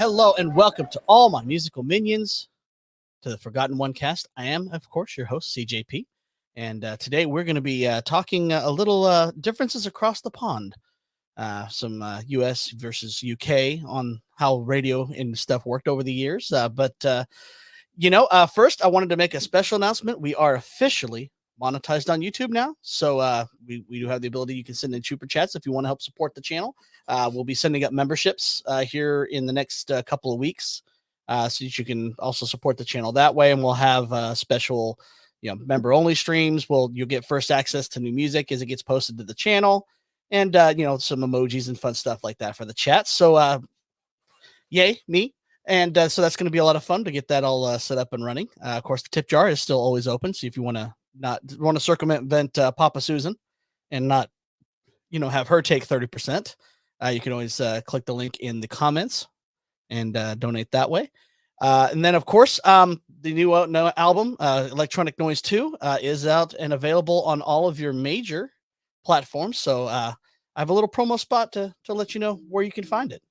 Hello and welcome to all my musical minions to the Forgotten OneCast. I am, of course, your host, CJP. And today we're going to be talking a little differences across the pond. Some US versus UK on how radio and stuff worked over the years. First, I wanted to make a special announcement. We are officially monetized on YouTube now. So we do have the ability. You can send in super chats if you want to help support the channel. We'll be sending up memberships here in the next couple of weeks so that you can also support the channel that way. And we'll have special, member only streams. You'll get first access to new music as it gets posted to the channel, and some emojis and fun stuff like that for the chat. So yay me. And so that's going to be a lot of fun to get that all set up and running. Of course, the tip jar is still always open. So if you want to circumvent Papa Susan and not, have her take 30%, you can always click the link in the comments and donate that way. And then, of course, the new album, Electronic Noise 2, is out and available on all of your major platforms. So I have a little promo spot to let you know where you can find it.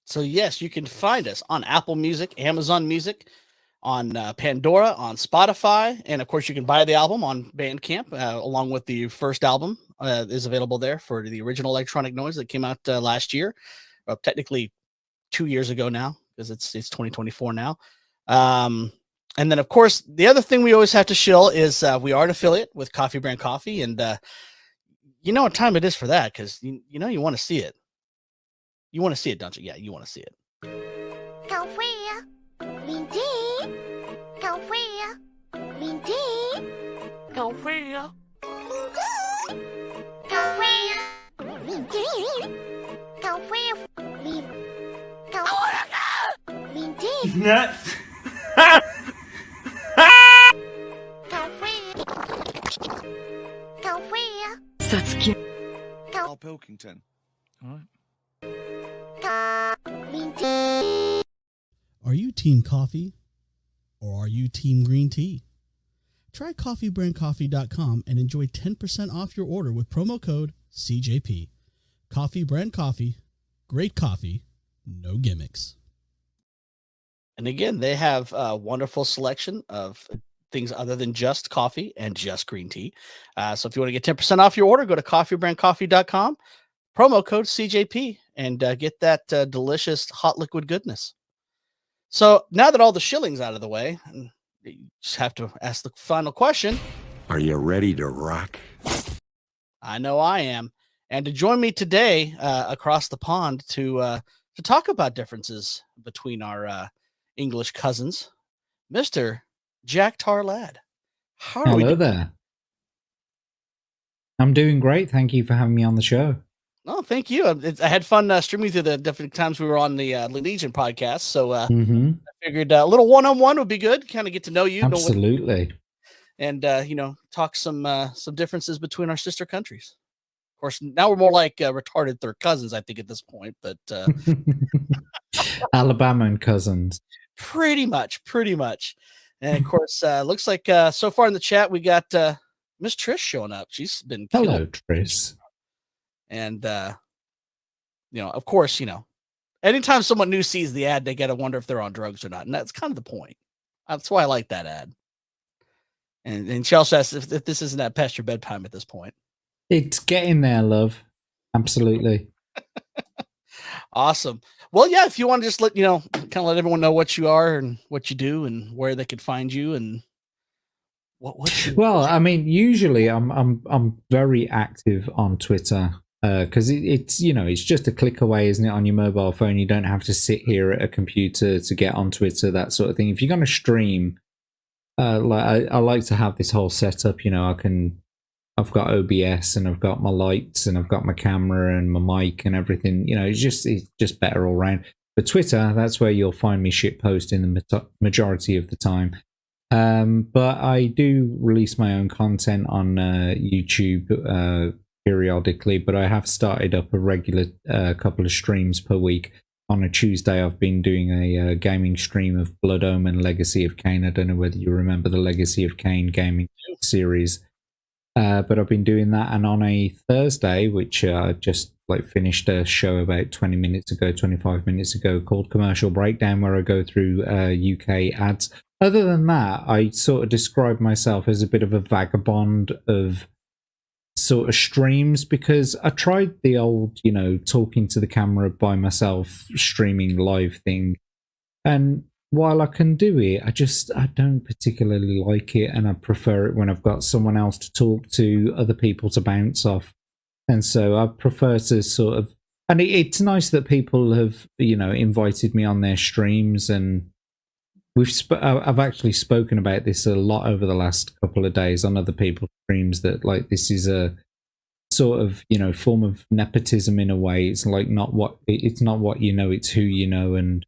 So yes, you can find us on Apple Music, Amazon Music, on Pandora, on Spotify, and of course you can buy the album on Bandcamp along with the first album is available there for the original Electronic Noise that came out last year, technically 2 years ago now because it's 2024 now. And then of course the other thing we always have to shill is we are an affiliate with Coffee Brand Coffee, and you know what time it is for that because you want to see it. You want to see it, don't you? Yeah, you want to see it. Nuts. Al Pilkington. All right. Are you team coffee or are you team green tea? Try coffeebrandcoffee.com and enjoy 10% off your order with promo code CJP. Coffee Brand Coffee, great coffee, no gimmicks. And again, they have a wonderful selection of things other than just coffee and just green tea. So if you want to get 10% off your order, go to coffeebrandcoffee.com, promo code CJP, and get that delicious hot liquid goodness. So now that all the shilling's out of the way, you just have to ask the final question. Are you ready to rock? I know I am. And to join me today across the pond to talk about differences between our English cousins, Mr. JackTarLad. Hello there. I'm doing great. Thank you for having me on the show. Oh, thank you. I had fun streaming through the different times we were on the Legion podcast. So I figured a little one-on-one would be good. Kind of get to know you. Absolutely. And, talk some differences between our sister countries. Of course, now we're more like retarded third cousins, I think, at this point. But Alabama and cousins. Pretty much. And, of course, looks like so far in the chat, we got Miss Trish showing up. She's been killed. Hello, Trish. And, of course, anytime someone new sees the ad, they got to wonder if they're on drugs or not. And that's kind of the point. That's why I like that ad. And she also asks if this isn't that past your bedtime at this point. It's getting there, love. Absolutely. Awesome. Well, yeah, if you want to just let everyone know what you are and what you do and where they could find you and Well, I mean, usually I'm very active on Twitter. because it's it's just a click away, isn't it, on your mobile phone? You don't have to sit here at a computer to get on Twitter, that sort of thing. If you're going to stream, like I like to have this whole setup. I've got OBS and I've got my lights and I've got my camera and my mic and everything. It's just better all around. But Twitter, that's where you'll find me shit posting the majority of the time. But I do release my own content on YouTube periodically, but I have started up a regular couple of streams per week. On a Tuesday, I've been doing a gaming stream of Blood Omen Legacy of Kain. I don't know whether you remember the Legacy of Kain gaming series, but I've been doing that. And on a Thursday, which I just finished a show about 25 minutes ago, called Commercial Breakdown, where I go through UK ads. Other than that, I sort of describe myself as a bit of a vagabond of sort of streams, because I tried the old, talking to the camera by myself, streaming live thing. And while I can do it, I don't particularly like it. And I prefer it when I've got someone else to talk to, other people to bounce off. And so I prefer to sort of, and it's nice that people have, invited me on their streams, and I've actually spoken about this a lot over the last couple of days on other people's streams, that this is a sort of form of nepotism in a way. It's not what you know, it's who you know. And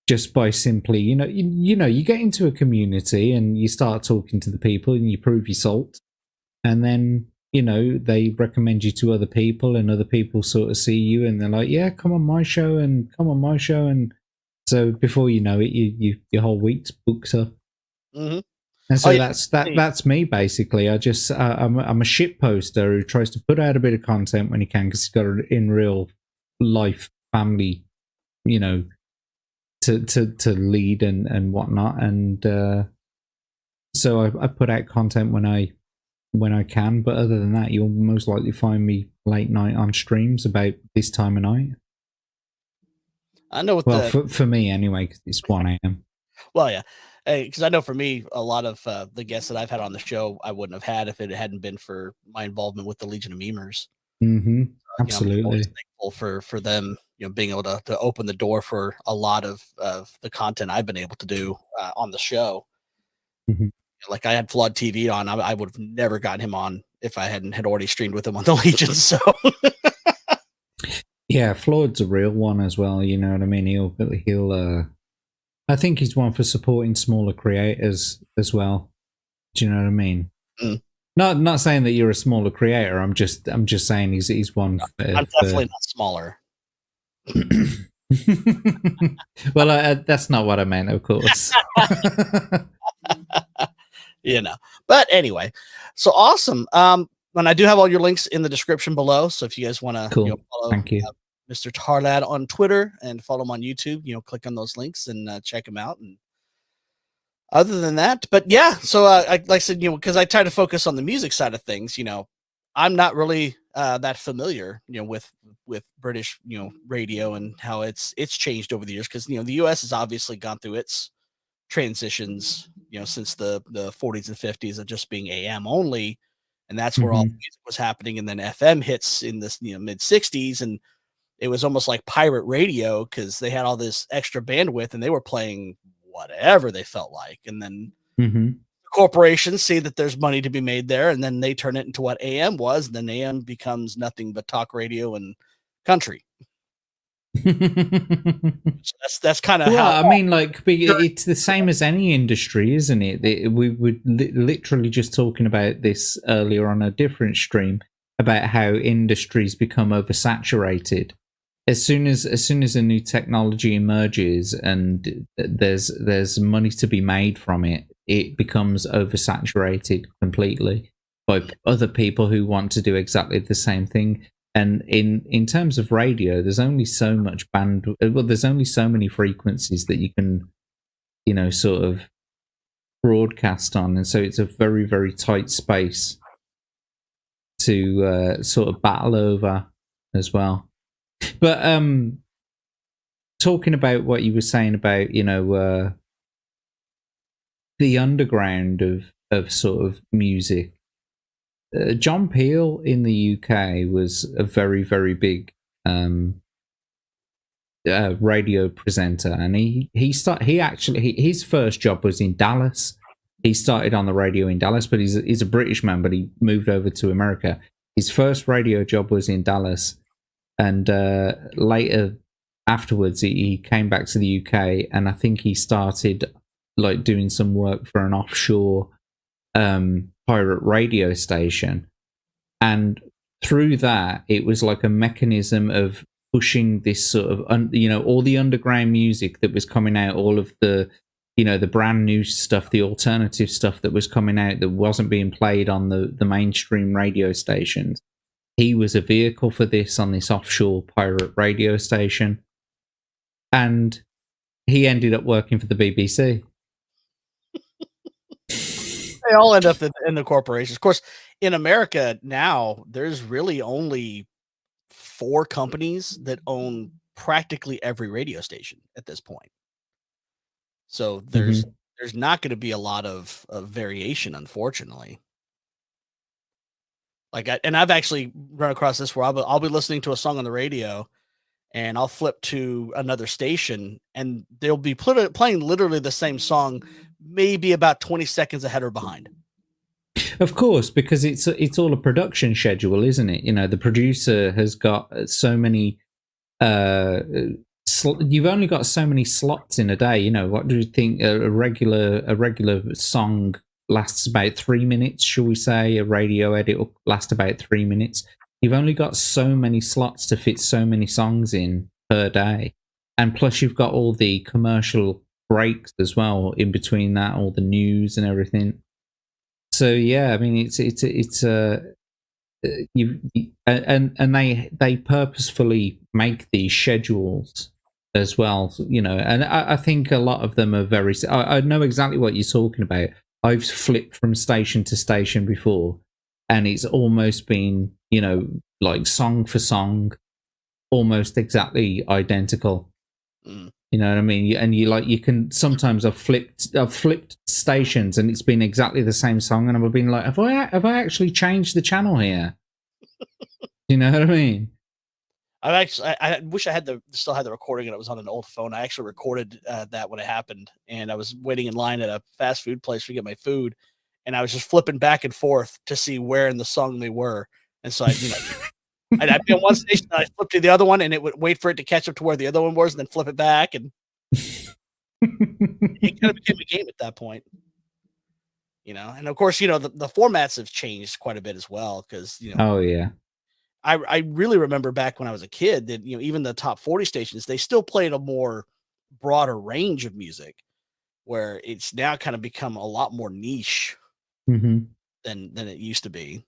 just by simply you get into a community and you start talking to the people and you prove your salt, and then they recommend you to other people, and other people sort of see you and they're like, yeah, come on my show, and so before you know it, your whole week's booked up. Mm-hmm. And so that's me basically. I'm a shit poster who tries to put out a bit of content when he can, because he's got an in real life family, to lead and whatnot. And so I put out content when I can. But other than that, you'll most likely find me late night on streams about this time of night. I know for me anyway, because it's 1 a.m. Well, yeah, because I know for me, a lot of the guests that I've had on the show, I wouldn't have had if it hadn't been for my involvement with the Legion of Memers. Mm-hmm. Absolutely, I'm always thankful for them, being able to open the door for a lot of the content I've been able to do on the show. Mm-hmm. Like I had Flood TV on, I would have never gotten him on if I had already streamed with him on the Legion. So. Yeah, Floyd's a real one as well. You know what I mean? He'll. I think he's one for supporting smaller creators as well. Do you know what I mean? Mm. Not saying that you're a smaller creator. I'm just saying he's one. I'm definitely not smaller. Well, that's not what I meant, of course. But anyway, so awesome. And I do have all your links in the description below. So if you guys want to follow, thank you, Mr. TarLad on Twitter and follow him on YouTube, click on those links and check him out. And other than that, but yeah, so like I said, because I try to focus on the music side of things, I'm not really that familiar, with British, radio and how it's changed over the years. Because, the US has obviously gone through its transitions, since the 40s and 50s of just being AM only. And that's where all the music was happening. And then FM hits in this, mid 60s. And it was almost like pirate radio, because they had all this extra bandwidth and they were playing whatever they felt like. And then corporations see that there's money to be made there. And then they turn it into what AM was. And then AM becomes nothing but talk radio and country. So that's kind of how. I mean, it's the same as any industry, isn't it? We were literally just talking about this earlier on a different stream about how industries become oversaturated. As soon as a new technology emerges and there's money to be made from it, it becomes oversaturated completely by other people who want to do exactly the same thing. And in terms of radio, there's only so much there's only so many frequencies that you can, sort of broadcast on. And so it's a very, very tight space to sort of battle over as well. But talking about what you were saying about, the underground of sort of music, John Peel in the UK was a very, very big radio presenter, and his first job was in Dallas. He started on the radio in Dallas, but he's a British man, but he moved over to America. His first radio job was in Dallas, and later afterwards he came back to the UK, and I think he started like doing some work for an offshore pirate radio station, and through that it was like a mechanism of pushing this sort of all the underground music that was coming out, all of the the brand new stuff, the alternative stuff that was coming out that wasn't being played on the mainstream radio stations. He was a vehicle for this on this offshore pirate radio station, and he ended up working for the BBC. They all end up in the corporations. Of course, in America now, there's really only 4 companies that own practically every radio station at this point. So there's not going to be a lot of variation, unfortunately. I've actually run across this where I'll be listening to a song on the radio, and I'll flip to another station, and they'll be playing literally the same song, maybe about 20 seconds ahead or behind. Of course, because it's all a production schedule, isn't it? The producer has got so many. You've only got so many slots in a day. What do you think? A regular song lasts about 3 minutes, shall we say? A radio edit will last about 3 minutes. You've only got so many slots to fit so many songs in per day, and plus you've got all the commercial breaks as well in between that, all the news and everything. So yeah, I mean they purposefully make these schedules as well, and I think a lot of them are very. I know exactly what you're talking about. I've flipped from station to station before, and it's almost been like song for song, almost exactly identical. You know what I mean? And you can sometimes I've flipped stations and it's been exactly the same song, and I've been like, have I actually changed the channel here? You know what I mean? I wish I still had the recording, and it was on an old phone. I actually recorded that when it happened, and I was waiting in line at a fast food place to get my food, and I was just flipping back and forth to see where in the song they were. And so I'd be on one station, and I'd flip to the other one, and it would wait for it to catch up to where the other one was, and then flip it back, and it kind of became a game at that point. And of course, the formats have changed quite a bit as well, because oh yeah, I really remember back when I was a kid that even the top 40 stations, they still played a more broader range of music, where it's now kind of become a lot more niche than it used to be.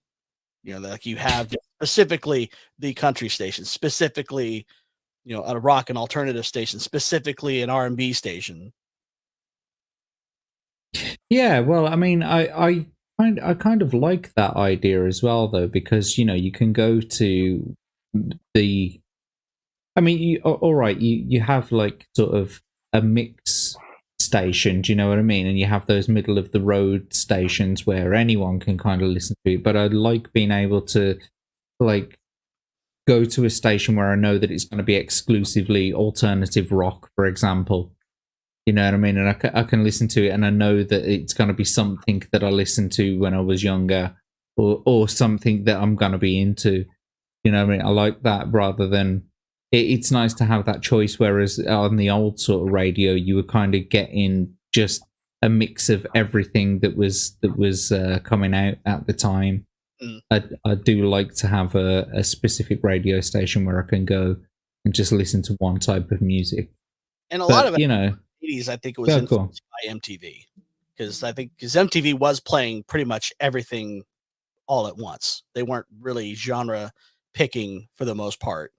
Like you have specifically the country station, specifically a rock and alternative station, specifically an R&B station. Yeah, well, I mean, I kind of like that idea as well, though, because you can go to the. I mean, all right, you have like sort of a mix station, do you know what I mean? And you have those middle of the road stations where anyone can kind of listen to it. But I like being able to like go to a station where I know that it's going to be exclusively alternative rock, for example. You know what I mean? And I can listen to it, and I know that it's going to be something that I listened to when I was younger, or something that I'm going to be into. You know what I mean? I like that rather than it's nice to have that choice. Whereas on the old sort of radio, you were kind of getting just a mix of everything that was coming out at the time. I do like to have a specific radio station where I can go and just listen to one type of music. And a lot of it, 80s, I think it was influenced by MTV, because MTV was playing pretty much everything all at once. They weren't really genre picking for the most part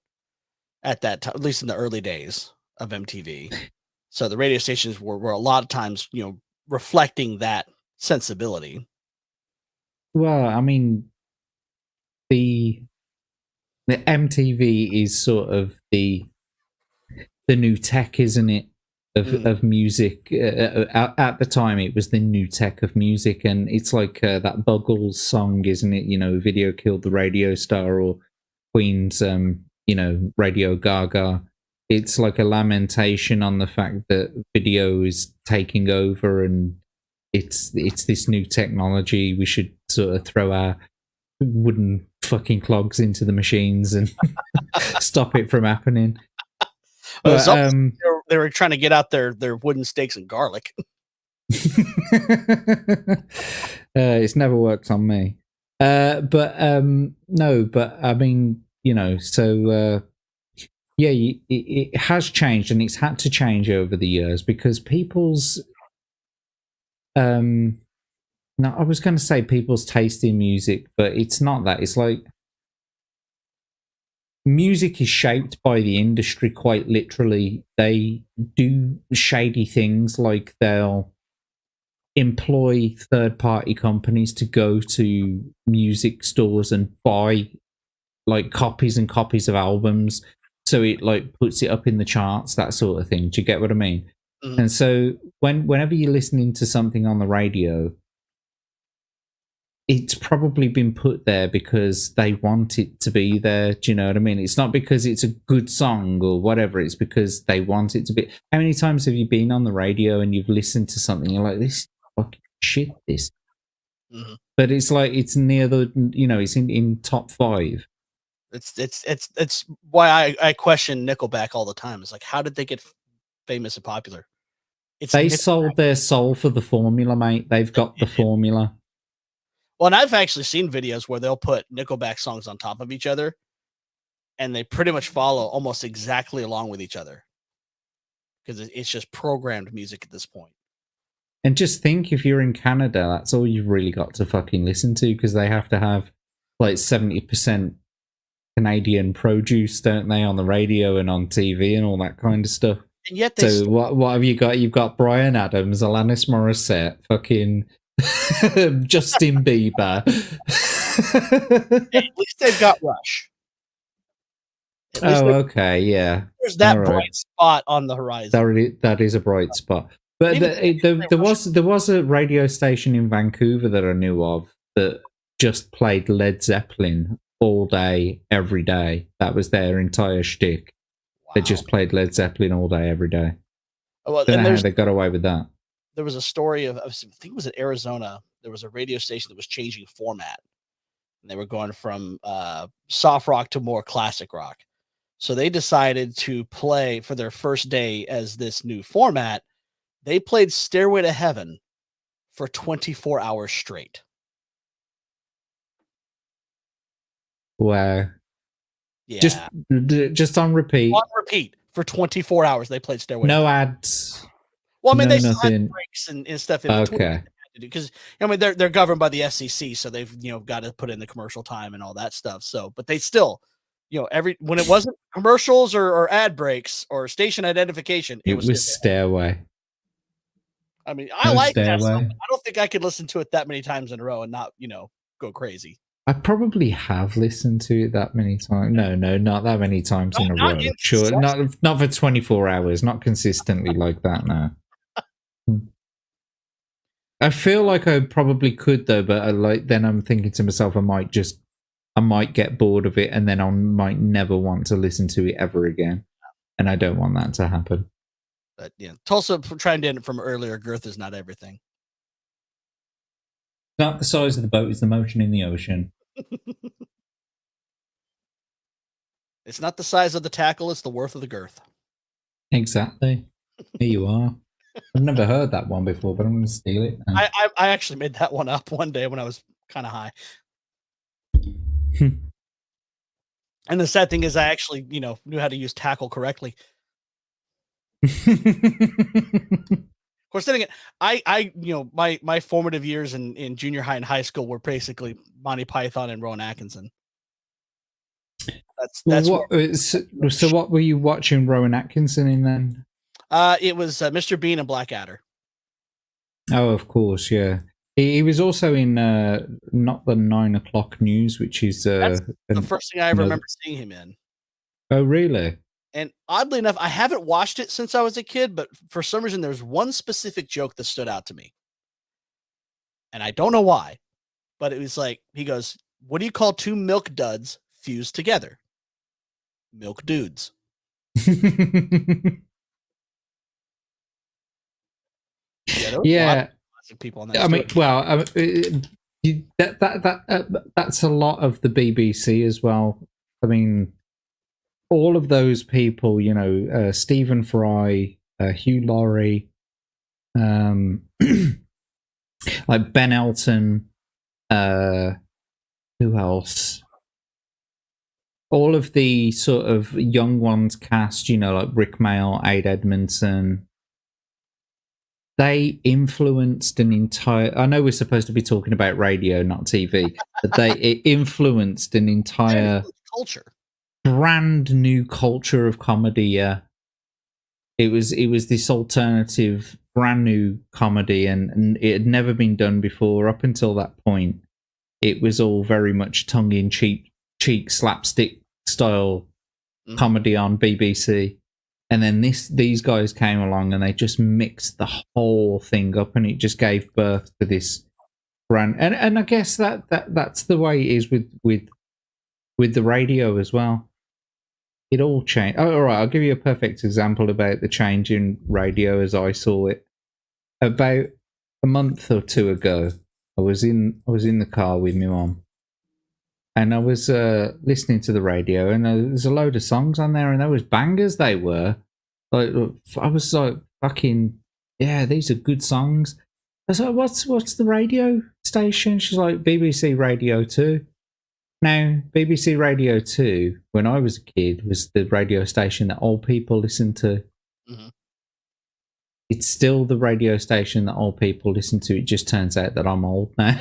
at that time, at least in the early days of MTV. So the radio stations were a lot of times, reflecting that sensibility. Well, I mean, the MTV is sort of the new tech, isn't it? of music. At the time, it was the new tech of music, and it's like that Buggles song, isn't it? You know, video killed the radio star, or Queen's, Radio Gaga. It's like a lamentation on the fact that video is taking over, and it's this new technology. We should sort of throw our wooden fucking clogs into the machines and stop it from happening. But, they were trying to get out their wooden stakes and garlic. It's never worked on me. But I mean, so it has changed, and it's had to change over the years because people's I was going to say people's taste in music, but it's not that. It's like music is shaped by the industry quite literally. They do shady things, like they'll employ third-party companies to go to music stores and buy like copies and copies of albums, so it like puts it up in the charts, that sort of thing. Do you get what I mean? Mm-hmm. And so whenever you're listening to something on the radio, it's probably been put there because they want it to be there. Do you know what I mean? It's not because it's a good song or whatever. It's because they want it to be. How many times have you been on the radio and you've listened to something, you're like, this is fucking shit, this. Mm-hmm. But it's like, it's near the, it's in top 5. It's why I question Nickelback all the time. It's like, how did they get famous and popular? They sold their soul for the formula, mate. They've got the formula. Well, and I've actually seen videos where they'll put Nickelback songs on top of each other, and they pretty much follow almost exactly along with each other because it's just programmed music at this point. And just think, if you're in Canada, that's all you've really got to fucking listen to, because they have to have like 70% Canadian produce, don't they, on the radio and on TV and all that kind of stuff. And yet what have you got? You've got Bryan Adams, Alanis Morissette, fucking Justin Bieber. At least they've got Rush. Okay, yeah. There's that bright spot on the horizon. That is a bright spot. But there was a radio station in Vancouver that I knew of that just played Led Zeppelin all day, every day. That was their entire shtick. Wow. They just played Led Zeppelin all day, every day. Well, don't know how they got away with that. There was a story of, I think it was in Arizona, there was a radio station that was changing format. And they were going from soft rock to more classic rock. So they decided to play, for their first day as this new format, they played Stairway to Heaven for 24 hours straight. Wow. Yeah. Just on repeat. On repeat for 24 hours they played Stairway. No ads. Well, I mean, they still had breaks and stuff in between. Okay. Because I mean they're governed by the FCC, so they've got to put in the commercial time and all that stuff. So, but they still, when it wasn't commercials or ad breaks or station identification, it was Stairway. I mean, I like that song. I don't think I could listen to it that many times in a row and not go crazy. I probably have listened to it that many times. No, not that many times in a row. Sure, not for 24 hours, not consistently like that. No. I feel like I probably could though, but then I'm thinking to myself, I might get bored of it, and then I might never want to listen to it ever again, and I don't want that to happen. But Tulsa, trying to end it from earlier, girth is not everything. Not the size of the boat; it's the motion in the ocean. It's not the size of the tackle; it's the worth of the girth. Exactly. Here you are. I've never heard that one before, but I'm going to steal it. I actually made that one up one day when I was kind of high. And the sad thing is, I actually, knew how to use tackle correctly. Of course, then again, my formative years in junior high and high school were basically Monty Python and Rowan Atkinson. That's so what were you watching Rowan Atkinson in then? It was Mr. Bean and Blackadder. Oh, of course, yeah. He was also in not the 9 o'clock news, which is that's the first thing I ever remember seeing him in. Oh, really? And oddly enough, I haven't watched it since I was a kid, but for some reason, there's one specific joke that stood out to me. And I don't know why, but it was like, he goes, what do you call two milk duds fused together? Milk dudes. Yeah. People on that I mean, well, that's a lot of the BBC as well. I mean, all of those people, you know, Stephen Fry, Hugh Laurie, like Ben Elton, who else? All of the sort of young ones cast, you know, like Rick Mayall, Ade Edmondson. They influenced an entire. I know we're supposed to be talking about radio, not TV, but it influenced an entire culture, brand new culture of comedy. Yeah, it was this alternative, brand new comedy, and it had never been done before. Up until that point, it was all very much tongue in cheek slapstick style comedy on BBC. And then these guys came along and they just mixed the whole thing up, and it just gave birth to this brand. And I guess that's the way it is with the radio as well. It all changed. Oh, all right, I'll give you a perfect example about the change in radio as I saw it. About a month or two ago, I was in the car with my mom, and I was listening to the radio, and there's a load of songs on there, and there was bangers. They were like, I was like, fucking yeah, these are good songs. I was like, what's the radio station? She's like, BBC Radio 2. Now, BBC Radio 2, when I was a kid, was the radio station that old people listened to. Mm-hmm. It's still the radio station that old people listen to. It just turns out that I'm old now.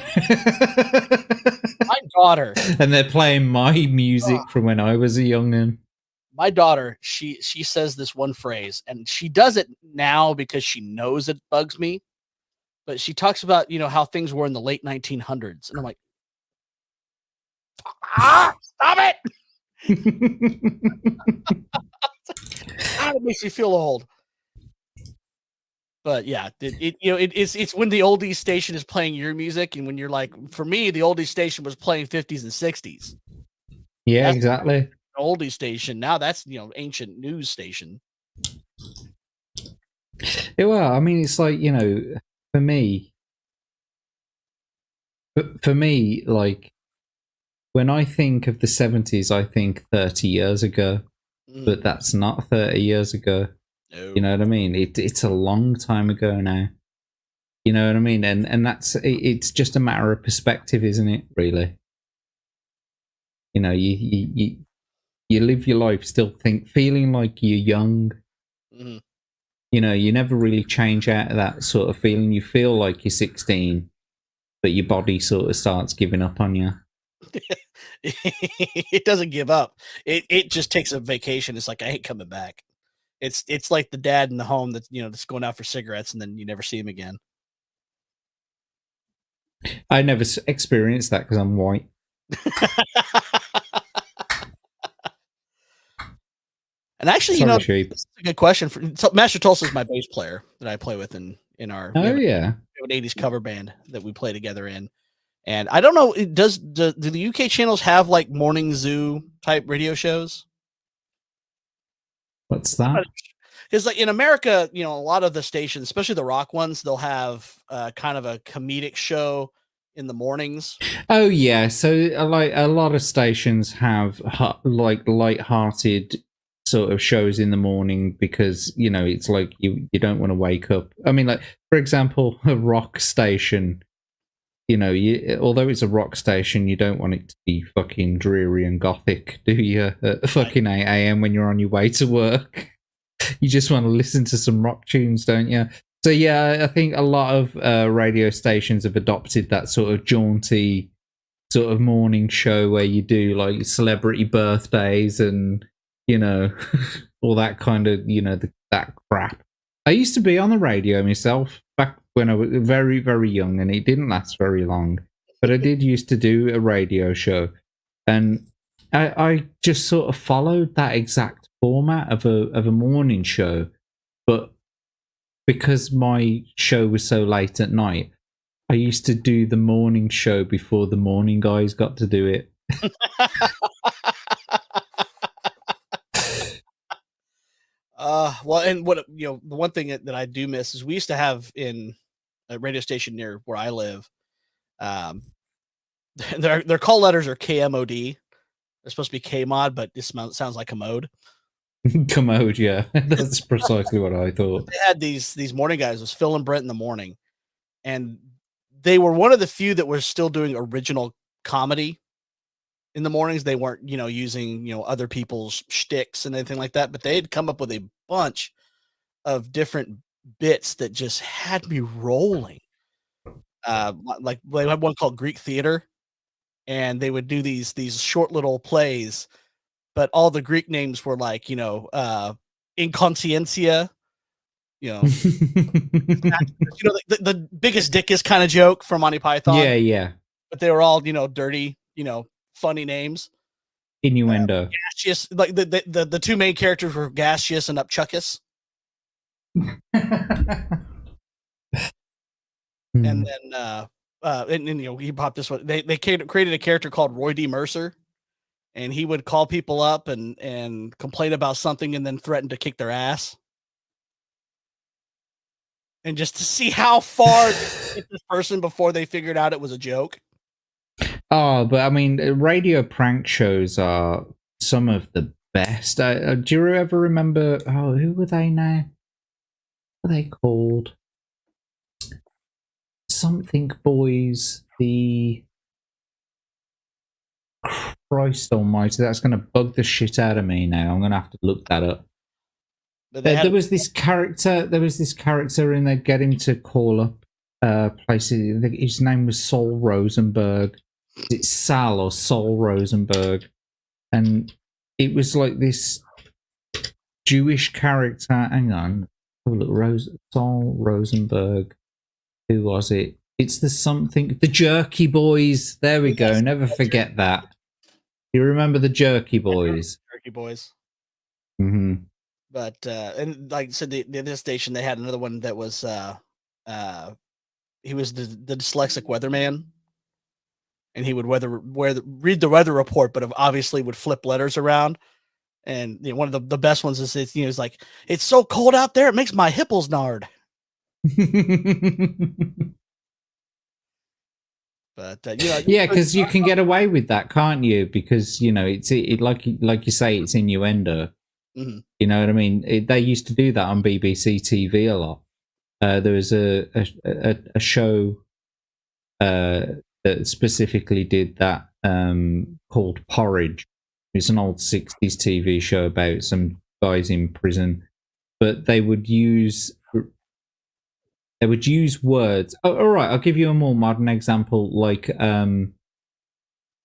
My daughter. And they're playing my music from when I was a young'un. My daughter, she says this one phrase, and she does it now because she knows it bugs me. But she talks about, you know, how things were in the late 1900s. And I'm like, stop it. It makes you feel old. But yeah, it's when the oldies station is playing your music, and when you're like, for me, the oldies station was playing 50s and 60s. Yeah, that's exactly. Oldies station. Now that's, you know, ancient news station. Yeah, well, I mean, it's like, you know, for me, like, when I think of the 70s, I think 30 years ago, but that's not 30 years ago. No. You know what I mean? It's a long time ago now. You know what I mean? And that's, it's just a matter of perspective, isn't it? Really. You know, you live your life still feeling like you're young. Mm-hmm. You know, you never really change out of that sort of feeling. You feel like you're 16, but your body sort of starts giving up on you. It doesn't give up. It just takes a vacation. It's like, I ain't coming back. It's like the dad in the home that's, you know, that's going out for cigarettes, and then you never see him again. I never experienced that because I'm white. And actually, you know, this is a good question. Master Tulsa is my bass player that I play with in our we have an 80s cover band that we play together in. And I don't know, do the UK channels have like morning zoo type radio shows? What's that? Because like in America, you know, a lot of the stations, especially the rock ones, they'll have kind of a comedic show in the mornings. Oh yeah, so like a lot of stations have like light-hearted sort of shows in the morning, because, you know, it's like you don't want to wake up. I mean, like, for example, a rock station, you know, although it's a rock station, you don't want it to be fucking dreary and gothic, do you? At fucking 8 a.m. when you're on your way to work. You just want to listen to some rock tunes, don't you? So yeah, I think a lot of radio stations have adopted that sort of jaunty sort of morning show where you do like celebrity birthdays and, you know, all that kind of, you know, that crap. I used to be on the radio myself back when I was very, very young, and it didn't last very long. But I did used to do a radio show, and I just sort of followed that exact format of a morning show, but because my show was so late at night, I used to do the morning show before the morning guys got to do it. Well, and what the one thing that I do miss is we used to have in a radio station near where I live. Their call letters are KMOD. They're supposed to be KMOD, but this sounds like commode. Commode, yeah, that's precisely what I thought. They had these morning guys. It was Phil and Brent in the morning, and they were one of the few that were still doing original comedy in the mornings. They weren't, using, other people's shticks and anything like that, but they had come up with a bunch of different bits that just had me rolling. Like they had one called Greek Theater, and they would do these short little plays, but all the Greek names were like, Inconsciencia, the biggest dick is kind of joke from Monty Python. Yeah. But they were all, dirty, funny names. Innuendo. Gaseous, like the two main characters were Gaseous and Upchuckus. And then he popped this one. They created a character called Roy D. Mercer, and he would call people up and complain about something and then threaten to kick their ass. And just to see how far they hit this person before they figured out it was a joke. Oh, but I mean, radio prank shows are some of the best. Do you ever remember? Oh, who were they now? What are they called? Something Boys. Christ Almighty, that's going to bug the shit out of me now. I'm going to have to look that up. There was this character. And they'd get him to call up places. His name was Saul Rosenberg. It's Sal or Saul Rosenberg, and it was like this Jewish character. Hang on, Saul Rosenberg. Who was it? It's the Jerky Boys. There we go. Never forget that. You remember the Jerky Boys? Jerky Boys. Mm-hmm. But and like I said, this station they had another one that was he was the dyslexic weatherman, and he would read the weather report, but obviously would flip letters around. And one of the best ones is it's like, it's so cold out there it makes my hipples nard. But yeah, because you can get away with that, can't you? Because it's like you say, it's innuendo. Mm-hmm. You know what I mean? They used to do that on BBC TV a lot. There was a show that specifically did that called Porridge. It's an old 60s TV show about some guys in prison, but they would use words. Oh, all right, I'll give you a more modern example, like Red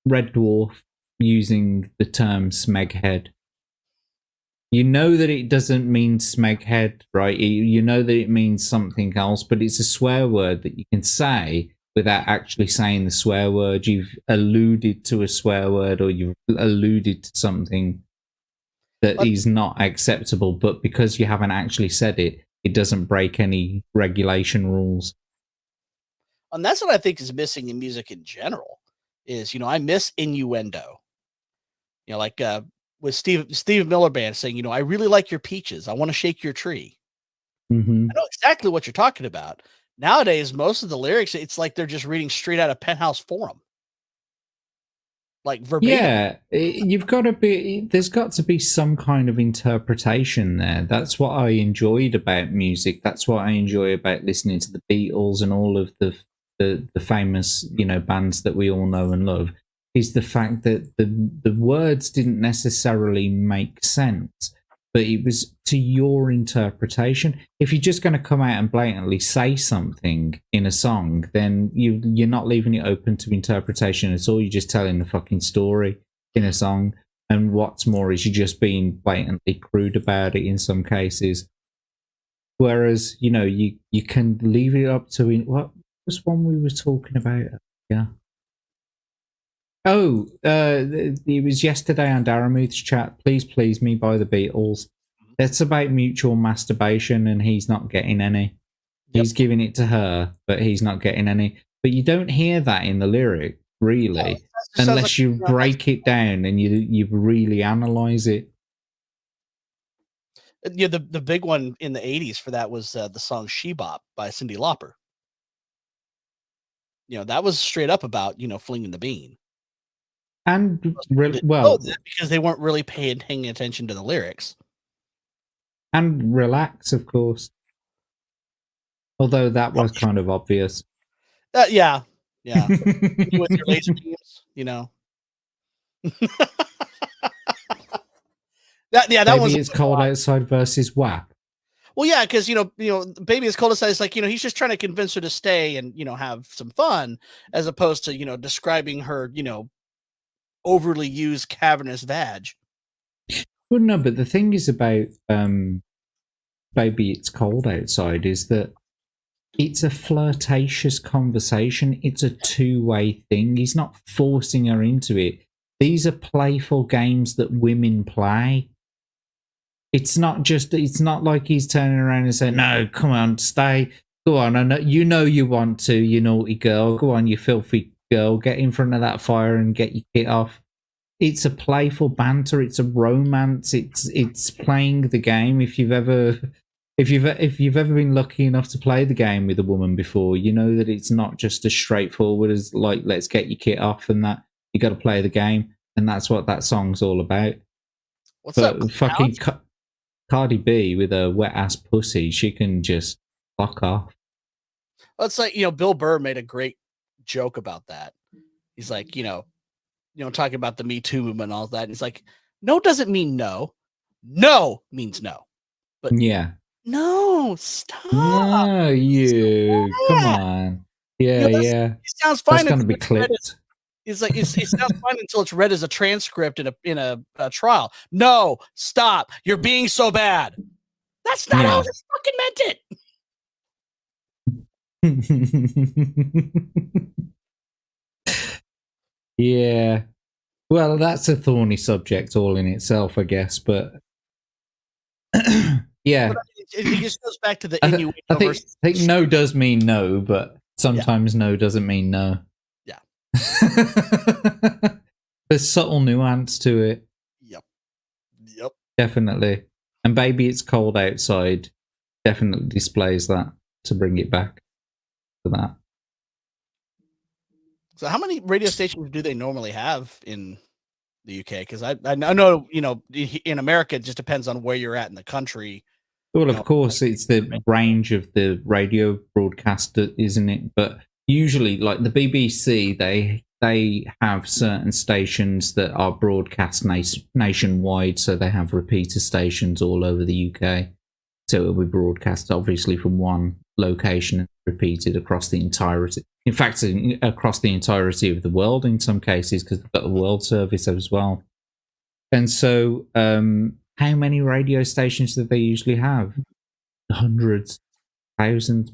Dwarf using the term smeghead. You know that it doesn't mean smeghead, right? You know that it means something else, but it's a swear word that you can say without actually saying the swear word. You've alluded to a swear word, or you've alluded to something that is not acceptable, but because you haven't actually said it, it doesn't break any regulation rules. And that's what I think is missing in music in general is, I miss innuendo. Like with Steve Miller Band saying, I really like your peaches. I want to shake your tree. Mm-hmm. I know exactly what you're talking about. Nowadays, most of the lyrics, it's like they're just reading straight out of Penthouse Forum. Like verbatim. Yeah, there's got to be some kind of interpretation there. That's what I enjoyed about music. That's what I enjoy about listening to the Beatles and all of the famous, bands that we all know and love, is the fact that the words didn't necessarily make sense, but it was to your interpretation. If you're just going to come out and blatantly say something in a song, then you're not leaving it open to interpretation at all. You're just telling the fucking story in a song. And what's more is you're just being blatantly crude about it in some cases. Whereas, you can leave it up to what was one we were talking about? Yeah. Oh, it was yesterday on Daramuth's chat. Please, please me by the Beatles. It's about mutual masturbation, and he's not getting any. Yep. He's giving it to her, but he's not getting any. But you don't hear that in the lyric, really, unless like, you break it down and you really analyze it. Yeah, the big one in the 80s for that was the song She Bop by Cyndi Lauper. That was straight up about, flinging the bean. And because they weren't really paying attention to the lyrics. And Relax, of course. Although that was kind of obvious. Yeah. With your laser beams, that Maybe it's cold outside versus WAP. Well, yeah, because Baby It's Cold Outside is like, he's just trying to convince her to stay and have some fun, as opposed to describing her overly used cavernous vag. Well, no, but the thing is about Baby It's Cold Outside is that it's a flirtatious conversation. It's a two-way thing. He's not forcing her into it. These are playful games that women play. It's not like he's turning around and saying, no, come on, stay. Go on. I know you want to, you naughty girl. Go on, you filthy girl. Get in front of that fire and get your kit off. It's a playful banter. It's a romance. It's playing the game. If you've ever been lucky enough to play the game with a woman before, you know that it's not just as straightforward as like, let's get your kit off and that. You got to play the game, and that's what that song's all about. What's up, fucking Cardi B with a wet ass pussy? She can just fuck off. Well, it's like Bill Burr made a great joke about that. He's like, talking about the Me Too movement and all that. And he's like, no doesn't mean no. No means no. But yeah. No, stop. No, you. Come on. Yeah, yeah. It sounds fine. That's going to be clipped. It's like it sounds fine until it's read as a transcript in a trial. No, stop. You're being so bad. That's not how you fucking meant it. Yeah. Well, that's a thorny subject all in itself, I guess, but yeah. But it just goes back to the innuendo. I think no does mean no, but sometimes no doesn't mean no. Yeah. There's subtle nuance to it. Yep. Definitely. And Baby It's Cold Outside definitely displays that, to bring it back to that. So how many radio stations do they normally have in the UK? Because I know, in America, it just depends on where you're at in the country. Well, of course, it's the range of the radio broadcast, isn't it? But usually, like the BBC, they have certain stations that are broadcast nationwide, so they have repeater stations all over the UK. So it will be broadcast, obviously, from one location and repeated across the entirety. In fact, across the entirety of the world in some cases, because they've got the world service as well. And so, how many radio stations do they usually have? Hundreds, thousands,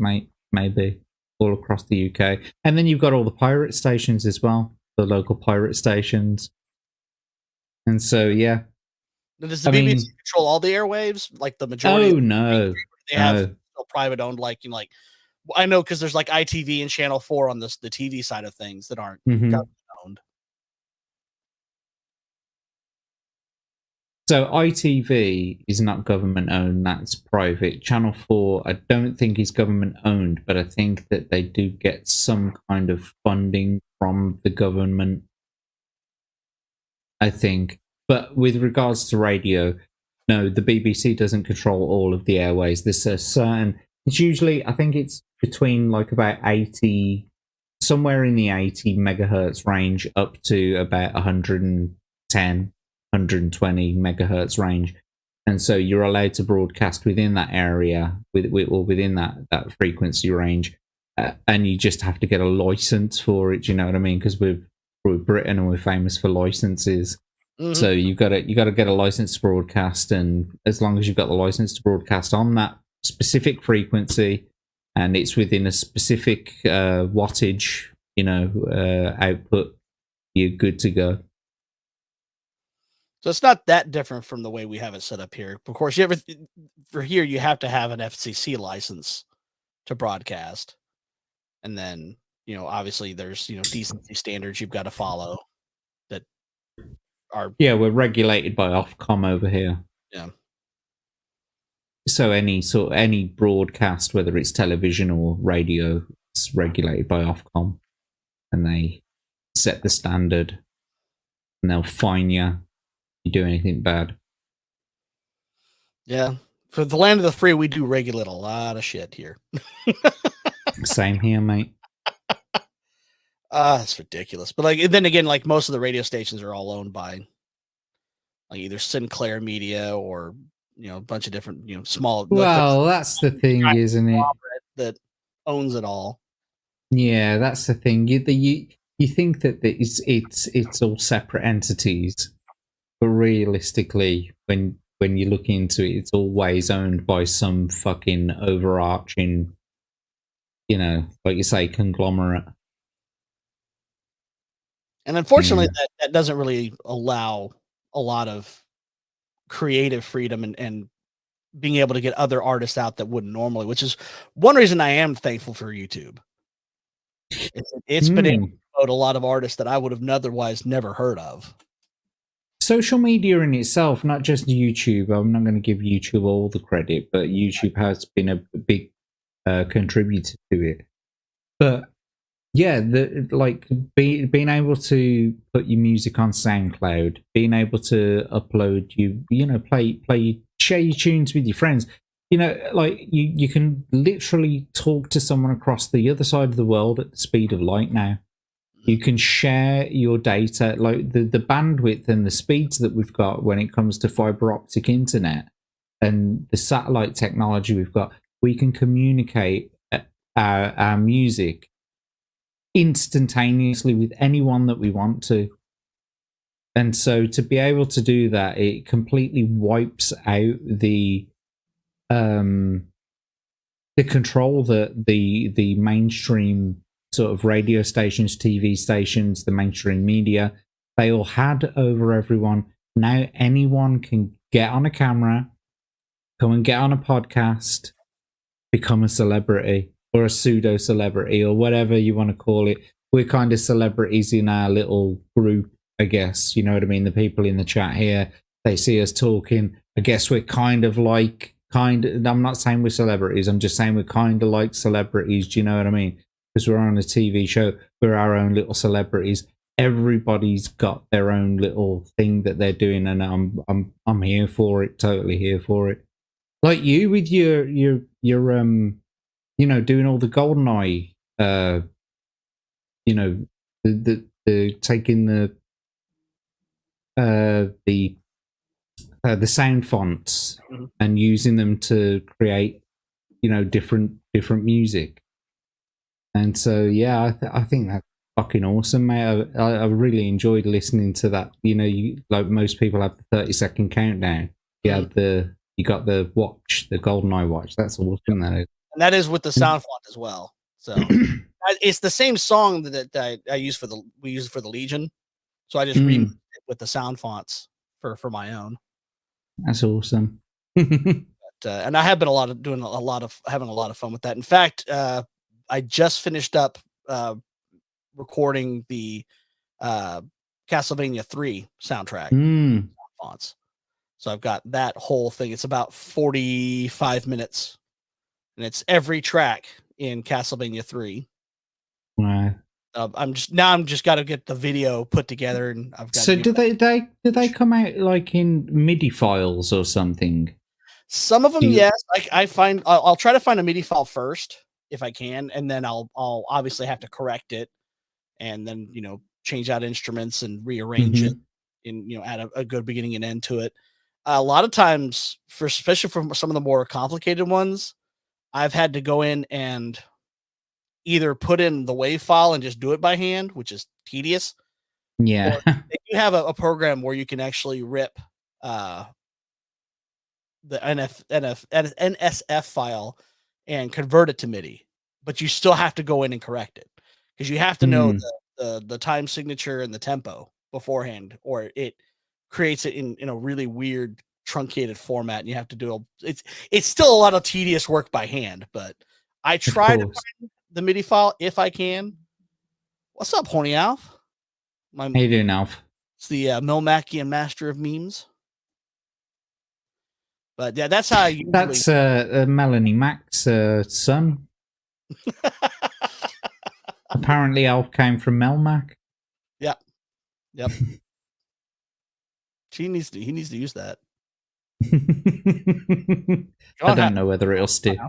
maybe, all across the UK. And then you've got all the pirate stations as well, the local pirate stations. And so, yeah. Does the BBC control all the airwaves, like the majority? Oh, no. They have still private owned, like I know, because there's like ITV and Channel 4 on the TV side of things that aren't government owned. So ITV is not government owned, that's private. Channel 4, I don't think is government owned, but I think that they do get some kind of funding from the government, I think. But with regards to radio, no, the BBC doesn't control all of the airways. There's a certain, it's usually, I think it's between like about 80, somewhere in the 80 megahertz range up to about 110. 120 megahertz range, and so you're allowed to broadcast within that area or within that frequency range, and you just have to get a license for it. You know what I mean? Because we're Britain and we're famous for licenses. So you got to get a license to broadcast, and as long as you've got the license to broadcast on that specific frequency, and it's within a specific wattage, output, you're good to go. So it's not that different from the way we have it set up here. Of course, for here you have to have an FCC license to broadcast, and then obviously there's decency standards you've got to follow that are we're regulated by Ofcom over here. Yeah. So any broadcast, whether it's television or radio, it's regulated by Ofcom, and they set the standard, and they'll fine you if you do anything bad. Yeah. For the land of the free, we do regulate a lot of shit here. Same here, mate. It's ridiculous. But then again, most of the radio stations are all owned by either Sinclair Media or a bunch of different small. Well, that's the thing, isn't it? That owns it all. Yeah, that's the thing. You think that it's all separate entities, but realistically, when you look into it, it's always owned by some fucking overarching, like you say, conglomerate. And unfortunately, that doesn't really allow a lot of creative freedom and being able to get other artists out that wouldn't normally, which is one reason I am thankful for YouTube. It's been able to promote a lot of artists that I would have otherwise never heard of. Social media in itself, not just YouTube. I'm not going to give YouTube all the credit, but YouTube has been a big contributor to it. But yeah, being able to put your music on SoundCloud, being able to upload share your tunes with your friends. You can literally talk to someone across the other side of the world at the speed of light now. You can share your data, like the bandwidth and the speeds that we've got when it comes to fiber optic internet and the satellite technology we've got. We can communicate our music instantaneously with anyone that we want to. And so to be able to do that, it completely wipes out the control that the mainstream sort of radio stations, TV stations, the mainstream media, they all had over everyone. Now anyone can get on a camera, come and get on a podcast, become a celebrity or a pseudo celebrity or whatever you want to call it. We're kind of celebrities in our little group, I guess. You know what I mean? The people in the chat here, they see us talking. I guess we're I'm not saying we're celebrities. I'm just saying we're kind of like celebrities. Do you know what I mean? Because we're on a TV show. We're our own little celebrities. Everybody's got their own little thing that they're doing, and I'm here for it. Totally here for it. Like you with your doing all the GoldenEye, the taking the sound fonts and using them to create different music. And so yeah, I think that's fucking awesome, mate. I really enjoyed listening to that. Like most people have the 30-second countdown. You got the watch, the GoldenEye watch. That's awesome. That is. And that is with the sound font as well. So it's the same song that I use we use it for the Legion. So I just remixed it with the sound fonts for my own. That's awesome. And I have been having a lot of fun with that. In fact, I just finished up recording the Castlevania 3 soundtrack fonts. So I've got that whole thing. It's about 45 minutes, and it's every track in Castlevania 3. Wow. I'm just got to get the video put together, and I've got. So do they come out like in MIDI files or something? Some of them, yes. I'll try to find a MIDI file first if I can, and then I'll obviously have to correct it, and then change out instruments and rearrange it, and add a good beginning and end to it. A lot of times, especially for some of the more complicated ones, I've had to go in and either put in the WAV file and just do it by hand, which is tedious. Yeah. They do have a program where you can actually rip the NSF file and convert it to MIDI, but you still have to go in and correct it because you have to know the time signature and the tempo beforehand, or it creates it in a really weird truncated format, and you have to do it's still a lot of tedious work by hand, but I try to find the MIDI file if I can. What's up, Horny Alf? How you doing, Alf? It's the Milmachian master of memes. But yeah, that's how I usually... That's Melanie Mac's son. Apparently, Alf came from Melmac. Yep. He needs to use that. I don't know whether it'll stick.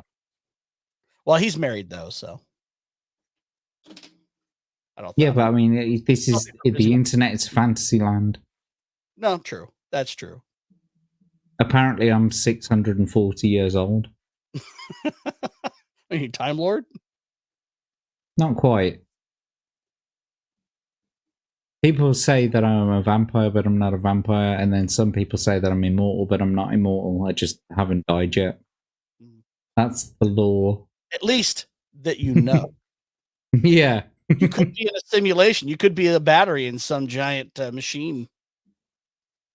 Well, he's married though, so I don't. Yeah, but I mean, this is the internet. It's fantasy land. No, true. That's true. Apparently, I'm 640 years old. Are you Time Lord? Not quite. People say that I'm a vampire, but I'm not a vampire. And then some people say that I'm immortal, but I'm not immortal. I just haven't died yet. That's the law. At least that you know. Yeah. You could be in a simulation. You could be a battery in some giant machine.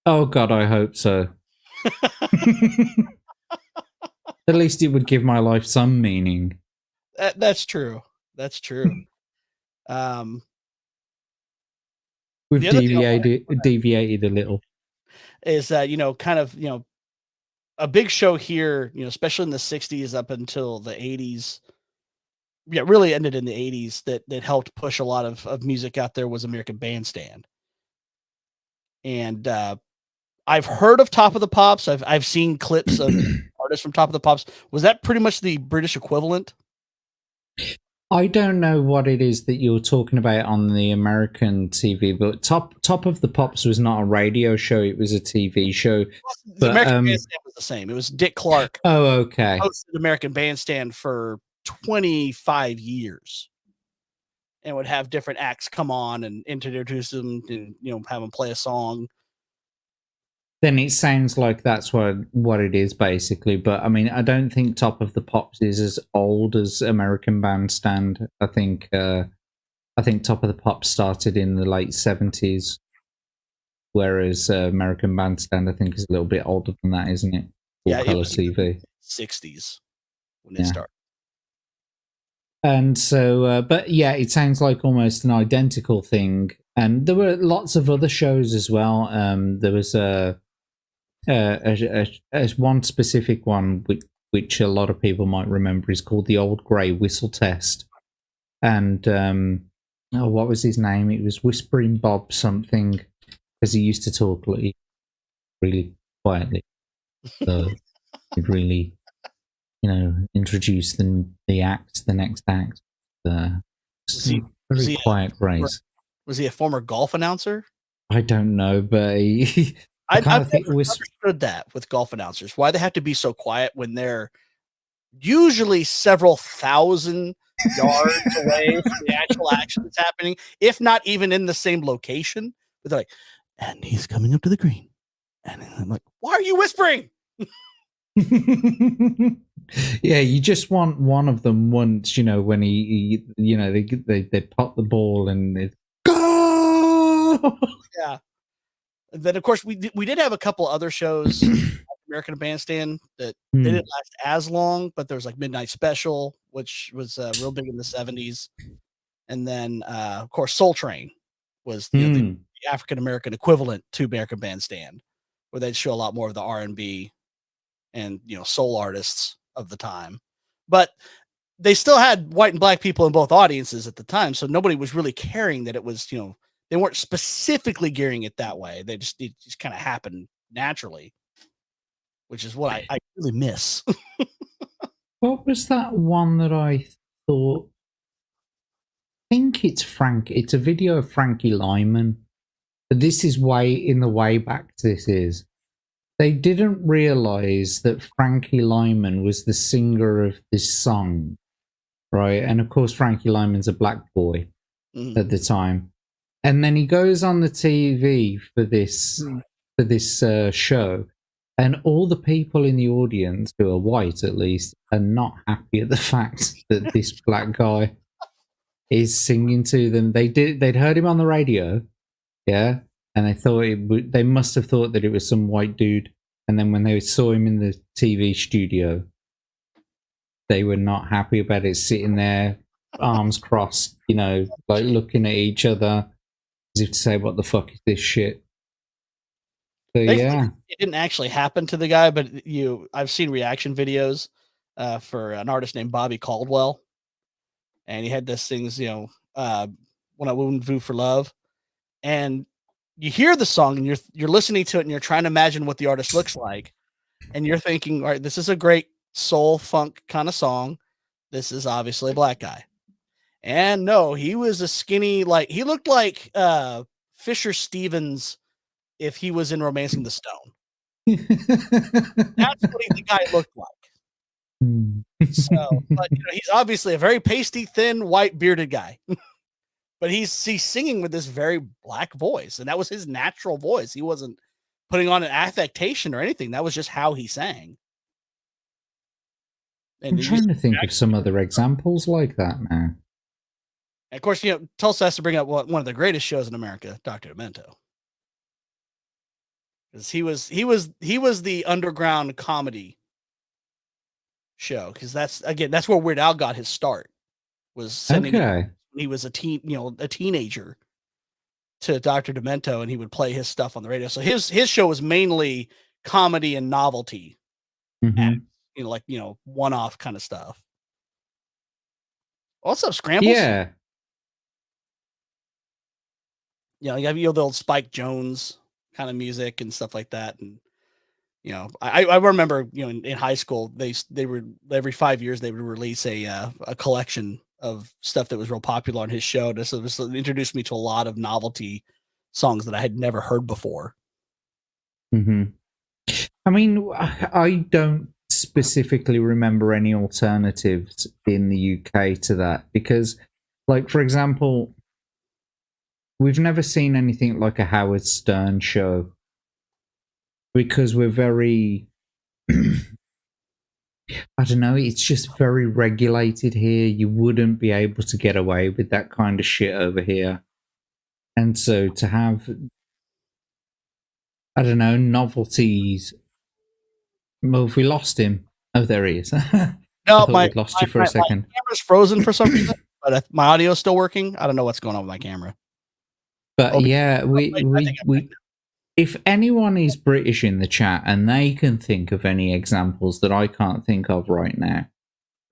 Oh, God, I hope so. At least it would give my life some meaning. That's true. That's true. We've deviated a little. Is that, kind of, a big show here, especially in the 60s up until the 80s. Yeah, really ended in the 80s that helped push a lot of music out there was American Bandstand. And I've heard of Top of the Pops. I've seen clips of artists from Top of the Pops. Was that pretty much the British equivalent? I don't know what it is that you're talking about on the American TV, but Top of the Pops was not a radio show; it was a TV show. The American Bandstand was the same. It was Dick Clark. Oh, okay. Hosted American Bandstand for 25 years, and would have different acts come on and introduce them, and have them play a song. Then it sounds like that's what it is basically. But I mean, I don't think Top of the Pops is as old as American Bandstand. I think Top of the Pops started in the late 70s, whereas American Bandstand I think is a little bit older than that, isn't it? Yeah, color TV 60s when it started. And so, but yeah, it sounds like almost an identical thing. And there were lots of other shows as well. There was one specific one which a lot of people might remember is called the Old Grey Whistle Test. And what was his name? It was Whispering Bob something, because he used to talk like really quietly. So he'd really, introduce the next act. Was he quiet grace. Was he a former golf announcer? I don't know, but I've never understood that with golf announcers. Why they have to be so quiet when they're usually several thousand yards away from the actual action that's happening, if not even in the same location. But they're like, and he's coming up to the green. And I'm like, why are you whispering? Yeah, you just want one of them once, when they pop the ball and they go. Yeah. And then of course we did have a couple other shows American Bandstand that they didn't last as long, but there was like Midnight Special, which was real big in the 70s. And then of course Soul Train was the African American equivalent to American Bandstand, where they'd show a lot more of the R&B and soul artists of the time. But they still had white and black people in both audiences at the time, so nobody was really caring that it was, they weren't specifically gearing it that way. It just kind of happened naturally, which is what I really miss. What was that one that I thought? I think it's Frank. It's a video of Frankie Lyman. But this is way back. This is. They didn't realize that Frankie Lyman was the singer of this song, right? And of course, Frankie Lyman's a black boy at the time. And then he goes on the TV for this show, and all the people in the audience, who are white at least, are not happy at the fact that this black guy is singing to them. They'd heard him on the radio, yeah, and they thought they must have thought that it was some white dude. And then when they saw him in the TV studio, they were not happy about it, sitting there, arms crossed, like looking at each other as if to say, "What the fuck is this shit?" So yeah, it didn't actually happen to the guy, but I've seen reaction videos for an artist named Bobby Caldwell, and he had this things, "When I Wound Vu for Love," and you hear the song and you're listening to it and you're trying to imagine what the artist looks like, and you're thinking, all right, this is a great soul funk kind of song. This is obviously a black guy. And no, he was a skinny, he looked like Fisher Stevens if he was in Romancing the Stone. That's what the guy looked like. So, but he's obviously a very pasty, thin, white, bearded guy. But he's singing with this very black voice, and that was his natural voice. He wasn't putting on an affectation or anything. That was just how he sang. And I'm trying to think of some other examples like that now. And of course, Tulsa has to bring up one of the greatest shows in America, Dr. Demento. Because he was the underground comedy show. Because that's where Weird Al got his start. Was sending when he was a teenager to Dr. Demento, and he would play his stuff on the radio. So his show was mainly comedy and novelty, acts, one-off kind of stuff. What's up, Scrambles? Yeah. You have the old Spike Jones kind of music and stuff like that. And, I remember, in high school, they were every 5 years, they would release a collection of stuff that was real popular on his show. This introduced me to a lot of novelty songs that I had never heard before. Mm-hmm. I mean, I don't specifically remember any alternatives in the UK to that because, for example, we've never seen anything like a Howard Stern show because we're very, I don't know, it's just very regulated here. You wouldn't be able to get away with that kind of shit over here. And so to have, I don't know, novelties. Well, if we lost him. Oh, there he is. No, we'd lost you for a second. My camera's frozen for some reason, but my audio's still working. I don't know what's going on with my camera. But yeah, we if anyone is British in the chat and they can think of any examples that I can't think of right now,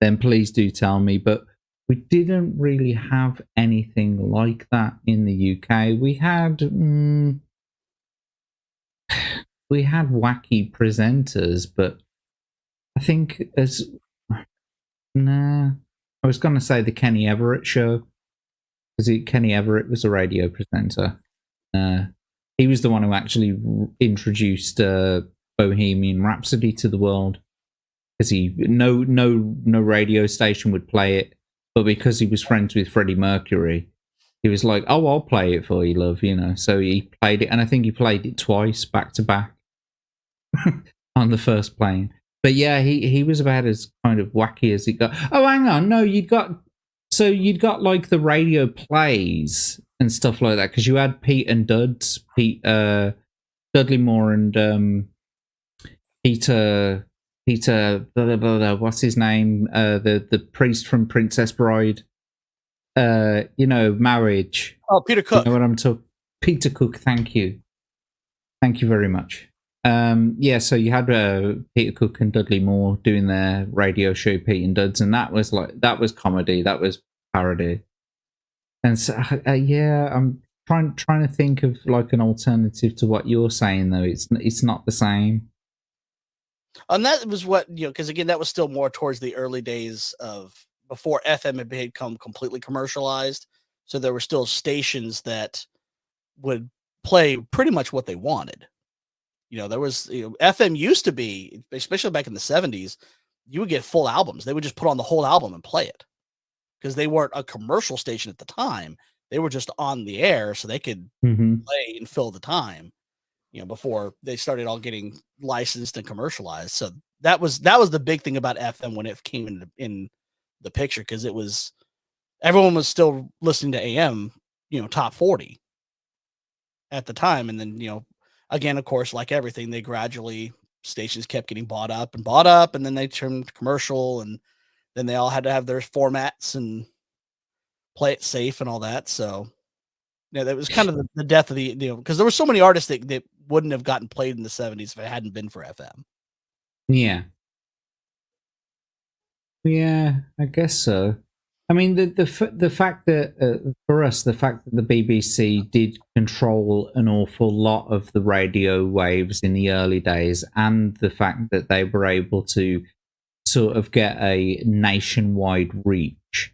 then please do tell me. But we didn't really have anything like that in the UK. We had wacky presenters, but I think I was going to say the Kenny Everett show, because Kenny Everett was a radio presenter. He was the one who actually introduced Bohemian Rhapsody to the world, because no radio station would play it, but because he was friends with Freddie Mercury, he was like, "Oh, I'll play it for you, love," So he played it, and I think he played it twice back to back on the first playing. But yeah, he was about as kind of wacky as it got. Oh, hang on, no, you'd got like the radio plays and stuff like that, because you had Pete and Duds, Dudley Moore and Peter blah, blah, blah, what's his name? The priest from Princess Bride. Marriage. Oh, Peter Cook. You know what I'm talking? Peter Cook. Thank you very much. So you had Peter Cook and Dudley Moore doing their radio show, Pete and Duds, and that was comedy, that was parody. And so I'm trying to think of like an alternative to what you're saying, though. It's not the same. And that was what, because again, that was still more towards the early days of before FM had become completely commercialized. So there were still stations that would play pretty much what they wanted. There was, FM used to be, especially back in the 70s, you would get full albums. They would just put on the whole album and play it, because they weren't a commercial station at the time. They were just on the air so they could play and fill the time, before they started all getting licensed and commercialized. So that was the big thing about FM when it came in the picture, because it was everyone was still listening to AM, top 40 at the time. And then, again, of course, like everything, they gradually stations kept getting bought up, and then they turned commercial, and then they all had to have their formats and play it safe and all that. So yeah, that was kind of the death of the because there were so many artists that wouldn't have gotten played in the 70s if it hadn't been for FM. Yeah. Yeah, I guess so. I mean, the fact that for us, the fact that the BBC did control an awful lot of the radio waves in the early days, and the fact that they were able to sort of get a nationwide reach,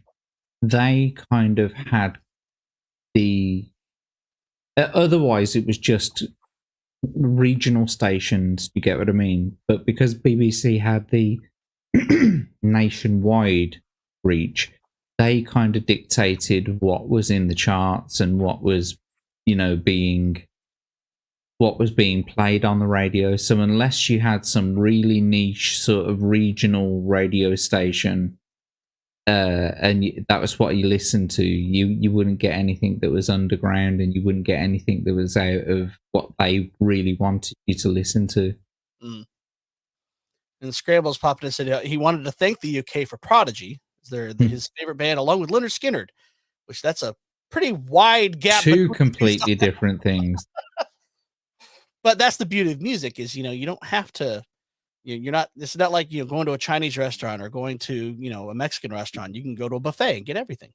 they kind of had the. Otherwise, it was just regional stations. You get what I mean? But because BBC had the nationwide reach, they kind of dictated what was in the charts and what was being played on the radio. So unless you had some really niche sort of regional radio station and that was what you listened to, you wouldn't get anything that was underground, and you wouldn't get anything that was out of what they really wanted you to listen to. And Scrabble's popped in and said he wanted to thank the UK for Prodigy. They're his favorite band, along with Leonard Skinner, which that's a pretty wide gap. Two completely different things. But that's the beauty of music is, you don't have to, you're not, it's not like, going to a Chinese restaurant or going to, a Mexican restaurant. You can go to a buffet and get everything.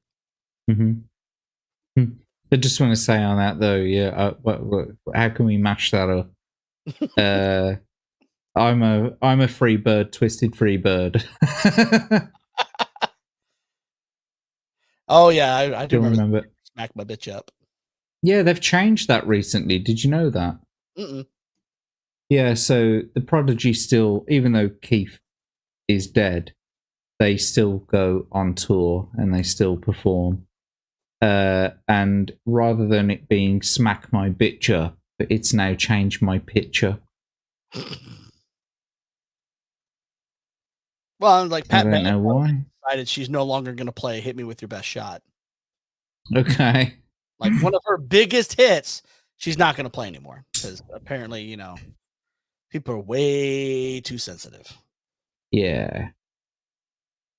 Mm-hmm. I just want to say on that though, yeah, how can we mash that up? I'm a free bird, twisted free bird. Oh yeah, I do remember. Smack my bitch up. Yeah, they've changed that recently. Did you know that? Mm-mm. Yeah, so the Prodigy still, even though Keith is dead, they still go on tour and they still perform. And rather than it being smack my bitch up, it's now change my picture. Well, like Pat I don't know why. Decided she's no longer going to play "Hit Me with Your Best Shot." Okay. Like one of her biggest hits, she's not going to play anymore because apparently, people are way too sensitive. Yeah.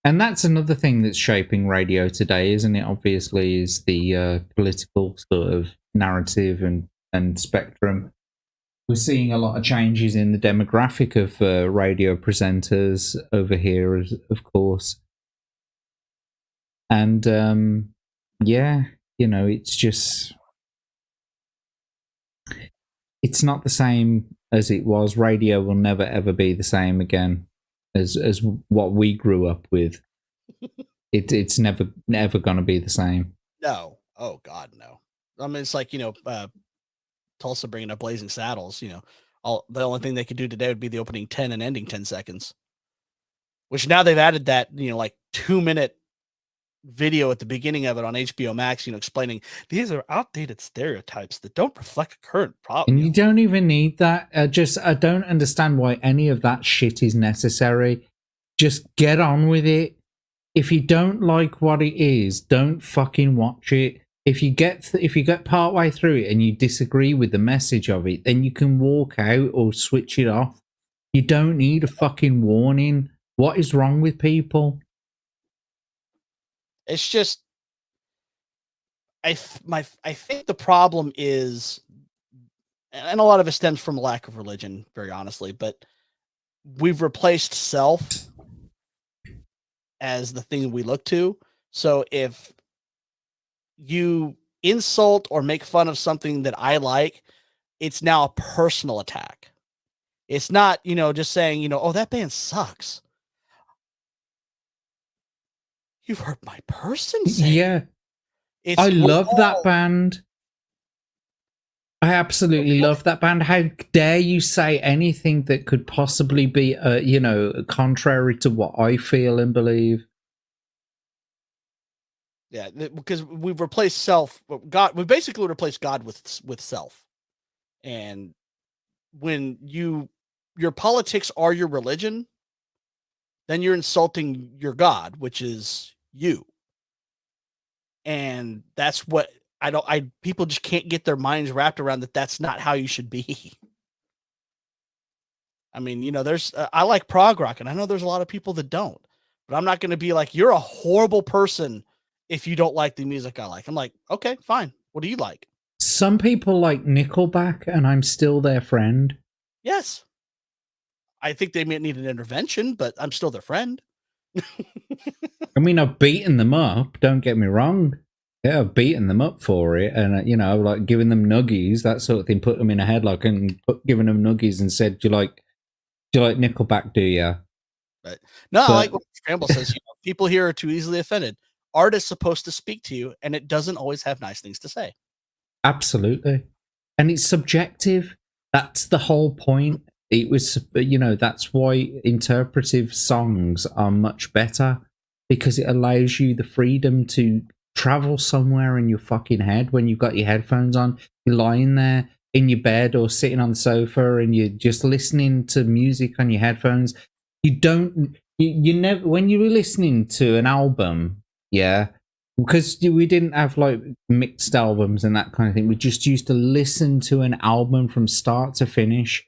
And that's another thing that's shaping radio today, isn't it? Obviously, is the political sort of narrative and spectrum. We're seeing a lot of changes in the demographic of radio presenters over here, of course. And yeah, it's just, it's not the same as it was. Radio will never ever be the same again as what we grew up with. It's never going to be the same. No. Oh God, no. I mean, it's like, Tulsa bringing up Blazing Saddles, the only thing they could do today would be the opening 10 and ending 10 seconds, which now they've added that, like 2-minute video at the beginning of it on HBO Max, explaining these are outdated stereotypes that don't reflect current problem. And you don't even need that. I don't understand why any of that shit is necessary. Just get on with it. If you don't like what it is, don't fucking watch it. If you get part way through it and you disagree with the message of it, then you can walk out or switch it off. You don't need a fucking warning. What is wrong with people? It's just, I think the problem is, and a lot of it stems from a lack of religion, very honestly, but we've replaced self as the thing we look to. So if you insult or make fun of something that I like, it's now a personal attack. It's not, just saying, oh, that band sucks. You've heard my person say. Yeah. I love that band. I absolutely love that band. How dare you say anything that could possibly be, contrary to what I feel and believe? Yeah, because we've replaced God. We basically replaced God with self. And when your politics are your religion, then you're insulting your God, which is you. And that's what people just can't get their minds wrapped around that. That's not how you should be. I mean, there's, I like prog rock, and I know there's a lot of people that don't, but I'm not going to be like, you're a horrible person if you don't like the music I like. I'm like, okay, fine. What do you like? Some people like Nickelback, and I'm still their friend. Yes. I think they may need an intervention, but I'm still their friend. I mean, I've beaten them up. Don't get me wrong. Yeah, I've beaten them up for it, and like giving them nuggies, that sort of thing. Put them in a headlock and giving them nuggies and said, "Do you like Nickelback? Do you?" But no, I like what Scramble says. People here are too easily offended. Art is supposed to speak to you, and it doesn't always have nice things to say. Absolutely, and it's subjective. That's the whole point. It was, that's why interpretive songs are much better, because it allows you the freedom to travel somewhere in your fucking head when you've got your headphones on. You're lying there in your bed or sitting on the sofa and you're just listening to music on your headphones. You never, when you were listening to an album, yeah, because we didn't have like mixed albums and that kind of thing. We just used to listen to an album from start to finish.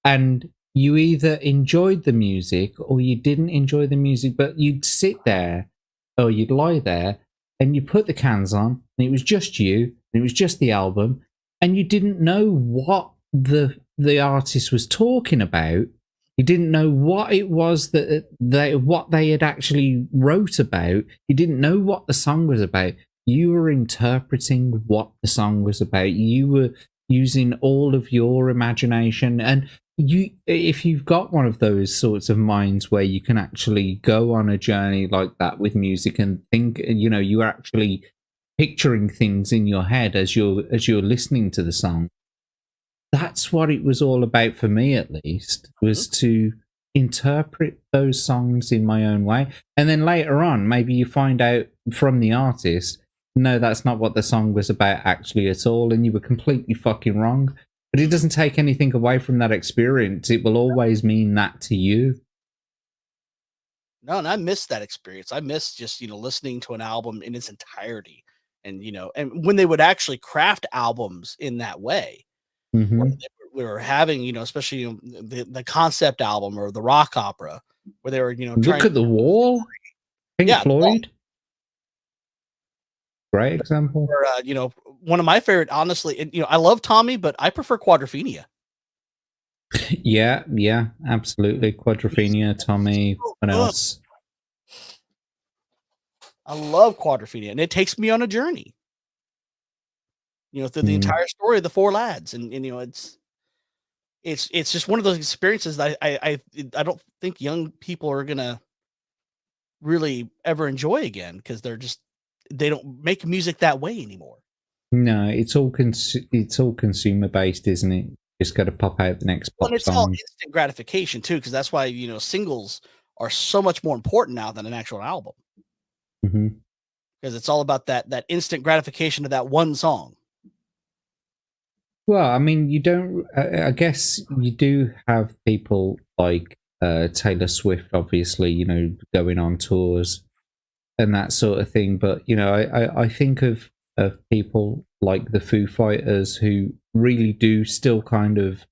And you either enjoyed the music or you didn't enjoy the music, but you'd sit there or you'd lie there and you put the cans on and it was just you and it was just the album and you didn't know what the artist was talking about. You didn't know what it was that what they had actually wrote about. You didn't know what the song was about. You were interpreting what the song was about. You were using all of your imagination, and if you've got one of those sorts of minds where you can actually go on a journey like that with music and think, you're actually picturing things in your head as you're listening to the song. That's what it was all about for me, at least, was to interpret those songs in my own way. And then later on, maybe you find out from the artist, no, that's not what the song was about actually at all, and you were completely fucking wrong. But it doesn't take anything away from that experience. It will always mean that to you. No, and I miss that experience. I miss just, listening to an album in its entirety. And, and when they would actually craft albums in that way, Mm-hmm. we were having, especially the concept album or the rock opera, where they were, Look at the Wall, Pink Floyd. Great example. Or, one of my favorite, honestly, and, I love Tommy, but I prefer Quadrophenia. Yeah, absolutely. Quadrophenia, Tommy, what else? I love Quadrophenia, and it takes me on a journey, through the entire story of the four lads. And it's just one of those experiences that I don't think young people are gonna really ever enjoy again, because they don't make music that way anymore. No, it's all consumer based, isn't it? Just got to pop out the next pop Well, it's song. all instant gratification too, because that's why singles are so much more important now than an actual album, because it's all about that instant gratification of that one song. Well, I mean, you don't. I guess you do have people like Taylor Swift, obviously, going on tours and that sort of thing. But I think of people like the Foo Fighters who really do still kind of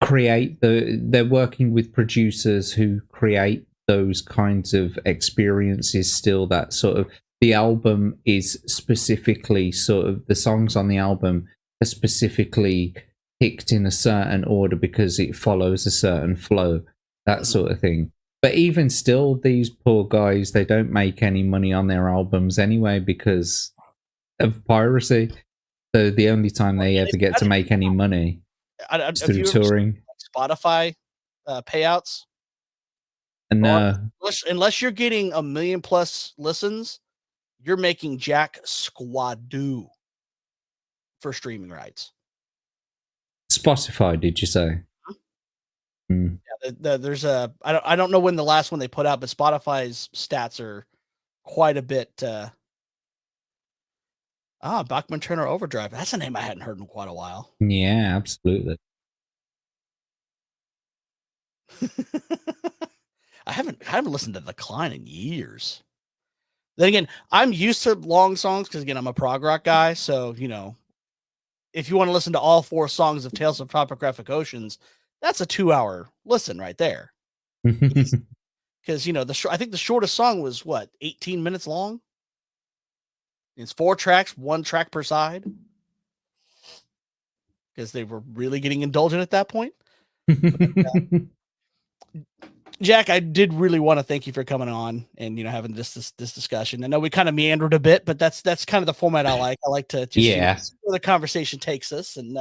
create they're working with producers who create those kinds of experiences still. That sort of, the album is specifically sort of, the songs on the album are specifically picked in a certain order because it follows a certain flow, that sort of thing. But even still, these poor guys, they don't make any money on their albums anyway because of piracy. So the only time they ever get to make any money is through touring. Spotify payouts. No. Unless you're getting 1 million plus listens, you're making jack squadoo for streaming rights. Spotify, did you say? Yeah, there's I don't know when the last one they put out, but Spotify's stats are quite a bit. Bachman Turner Overdrive. That's a name I hadn't heard in quite a while. Yeah, absolutely. I haven't listened to Decline in years. Then again, I'm used to long songs because again, I'm a prog rock guy. So, you know, if you want to listen to all 4 songs of Tales of Topographic Oceans, that's a 2-hour listen right there. Because, you know, I think the shortest song was what, 18 minutes long? It's 4 tracks, 1 track per side. Because they were really getting indulgent at that point. But, Jack, I did really want to thank you for coming on and, you know, having this discussion. I know we kind of meandered a bit, but that's kind of the format I like. I like to just you know, see where the conversation takes us. And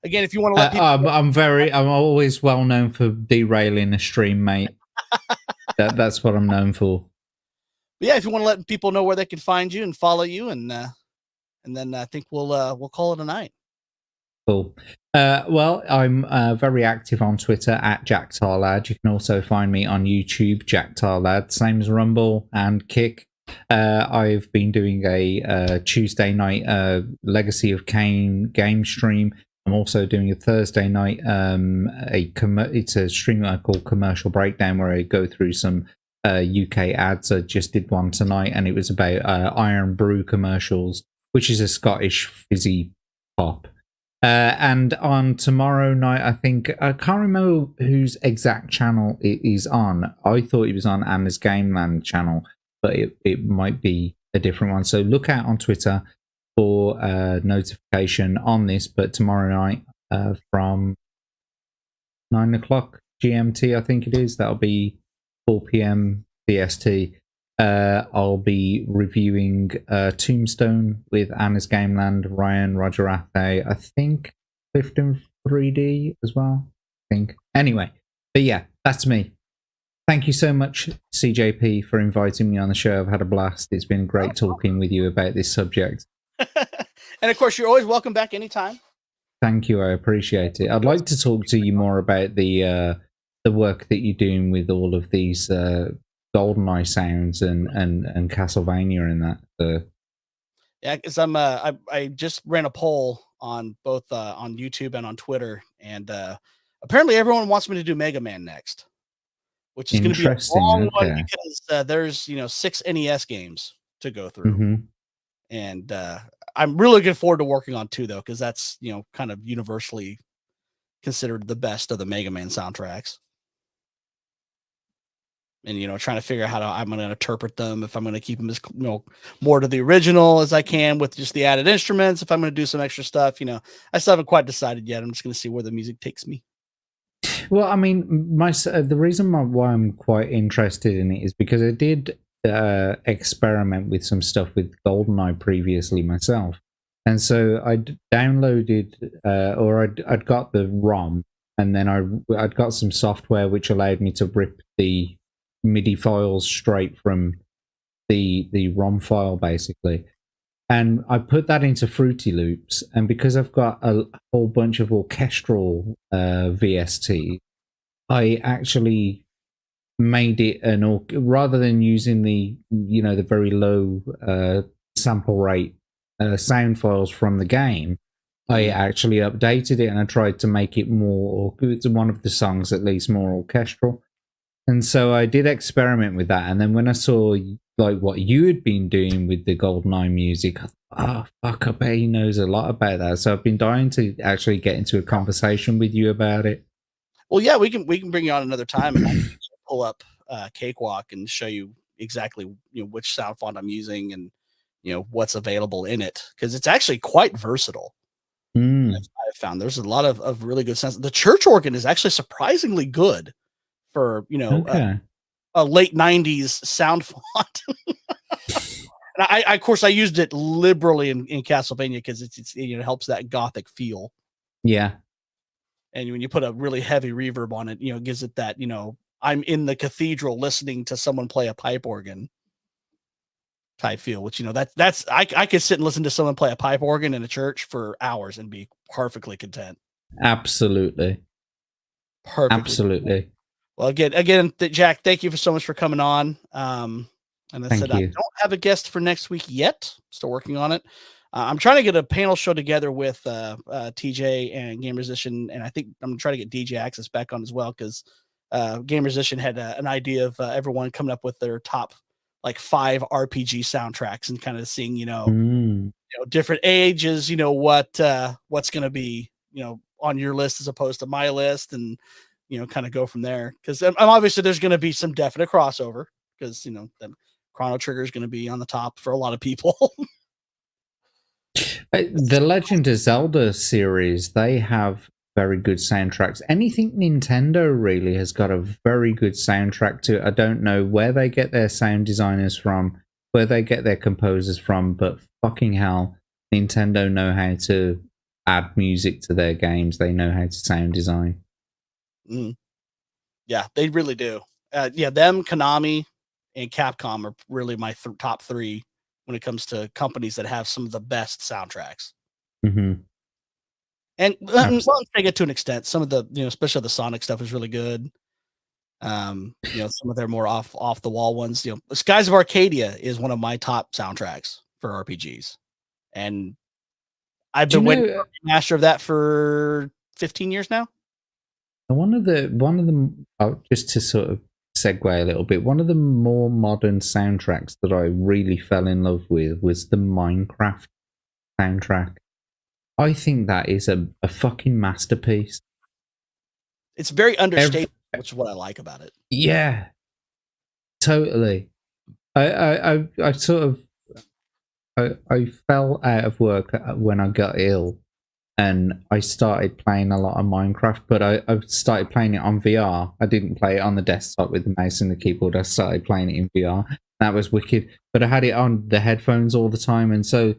again, if you want to let people, I'm always well known for derailing a stream, mate. That's what I'm known for. Yeah, if you want to let people know where they can find you and follow you, and then I think we'll call it a night. Cool. Well, I'm very active on Twitter at JackTarLad. You can also find me on YouTube, JackTarLad, same as Rumble and Kick. I've been doing a Tuesday night Legacy of Kain game stream. I'm also doing a Thursday night it's a stream I call Commercial Breakdown, where I go through some UK ads. I just did one tonight, and it was about Iron Brew commercials, which is a Scottish fizzy pop. And on tomorrow night, I think, I can't remember whose exact channel it is on. I thought it was on Anna's Gameland channel, but it might be a different one. So look out on Twitter for notification on this. But tomorrow night from 9 o'clock GMT, I think it is, that'll be 4 p.m. BST. I'll be reviewing Tombstone with Anna's Gameland, Ryan, Roger Athay, I think Clifton 3D as well. I think. Anyway, but yeah, that's me. Thank you so much, CJP, for inviting me on the show. I've had a blast. It's been great talking with you about this subject. And of course, you're always welcome back anytime. Thank you. I appreciate it. I'd like to talk to you more about the work that you're doing with all of these GoldenEye sounds and Castlevania and that. Yeah, because I just ran a poll on both on YouTube and on Twitter, and apparently everyone wants me to do Mega Man next, which is going to be a long one because there's 6 NES games to go through, and I'm really looking forward to working on 2 though, because that's kind of universally considered the best of the Mega Man soundtracks. And trying to figure out how I'm going to interpret them, if I'm going to keep them as more to the original as I can with just the added instruments, if I'm going to do some extra stuff. I still haven't quite decided yet. I'm just going to see where the music takes me. Well, I mean, the reason why I'm quite interested in it is because I did experiment with some stuff with GoldenEye previously myself, and so I downloaded or I'd got the ROM, and then I'd got some software which allowed me to rip the MIDI files straight from the ROM file, basically, and I put that into Fruity Loops. And because I've got a whole bunch of orchestral VST, I actually made it rather than using the very low sample rate sound files from the game, I actually updated it, and I tried to make it more, one of the songs at least, more orchestral. And so I did experiment with that. And then when I saw like what you had been doing with the GoldenEye music, I thought, oh fuck, I bet he knows a lot about that. So I've been dying to actually get into a conversation with you about it. Well, yeah, we can bring you on another time and I can pull up Cakewalk and show you exactly which sound font I'm using and what's available in it, because it's actually quite versatile. I've found there's a lot of really good sounds. The church organ is actually surprisingly good for a late 90s sound font. And I of course I used it liberally in Castlevania because it helps that gothic feel. Yeah. And when you put a really heavy reverb on it, it gives it that, I'm in the cathedral listening to someone play a pipe organ type feel, which, I could sit and listen to someone play a pipe organ in a church for hours and be perfectly content. Absolutely. Perfectly. Absolutely. Content. Well, again, Jack, thank you so much for coming on. And I said, I don't have a guest for next week yet. Still working on it. I'm trying to get a panel show together with TJ and Game Musician, and I think I'm going to try to get DJ Access back on as well, because Game Musician had an idea of everyone coming up with their top like 5 RPG soundtracks and kind of seeing, Mm. different ages, what's going to be, on your list as opposed to my list, and kind of go from there. Because I'm obviously there's going to be some definite crossover because the Chrono Trigger is going to be on the top for a lot of people. The Legend of Zelda series, they have very good soundtracks. Anything Nintendo really has got a very good soundtrack to it. I don't know where they get their sound designers from, where they get their composers from, but fucking hell, Nintendo know how to add music to their games. They know how to sound design. Yeah, they really do. Them, Konami, and Capcom are really my top 3 when it comes to companies that have some of the best soundtracks. Mm-hmm. And Sega to an extent, some of the especially the Sonic stuff is really good. Some of their more off the wall ones. Skies of Arcadia is one of my top soundtracks for RPGs, and I've been waiting for a master of that for 15 years now. One of them, just to sort of segue a little bit, one of the more modern soundtracks that I really fell in love with was the Minecraft soundtrack. I think that is a fucking masterpiece. It's very understated, which is what I like about it. Yeah, totally. I sort of I fell out of work when I got ill, and I started playing a lot of Minecraft, but I started playing it on VR. I didn't play it on the desktop with the mouse and the keyboard. I started playing it in VR. That was wicked. But I had it on the headphones all the time, and so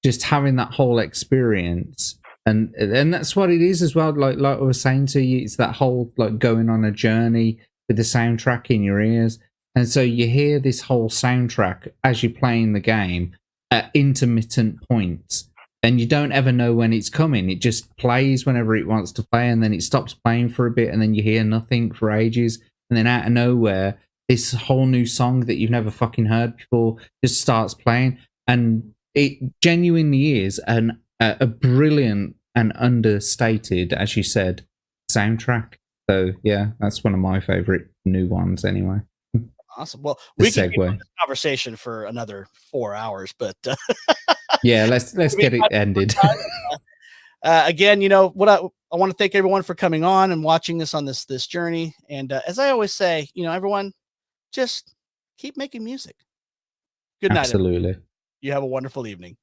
just having that whole experience, and that's what it is as well. Like I was saying to you, it's that whole like going on a journey with the soundtrack in your ears, and so you hear this whole soundtrack as you're playing the game at intermittent points. And you don't ever know when it's coming. It just plays whenever it wants to play, and then it stops playing for a bit, and then you hear nothing for ages. And then out of nowhere, this whole new song that you've never fucking heard before just starts playing. And it genuinely is a brilliant and understated, as you said, soundtrack. So, yeah, that's one of my favorite new ones anyway. Awesome. Well, we can keep this conversation for another 4 hours, but yeah, let's get it ended. Again, what I want to thank everyone for coming on and watching us on this journey. And as I always say, everyone, just keep making music. Good night. Absolutely. You have a wonderful evening.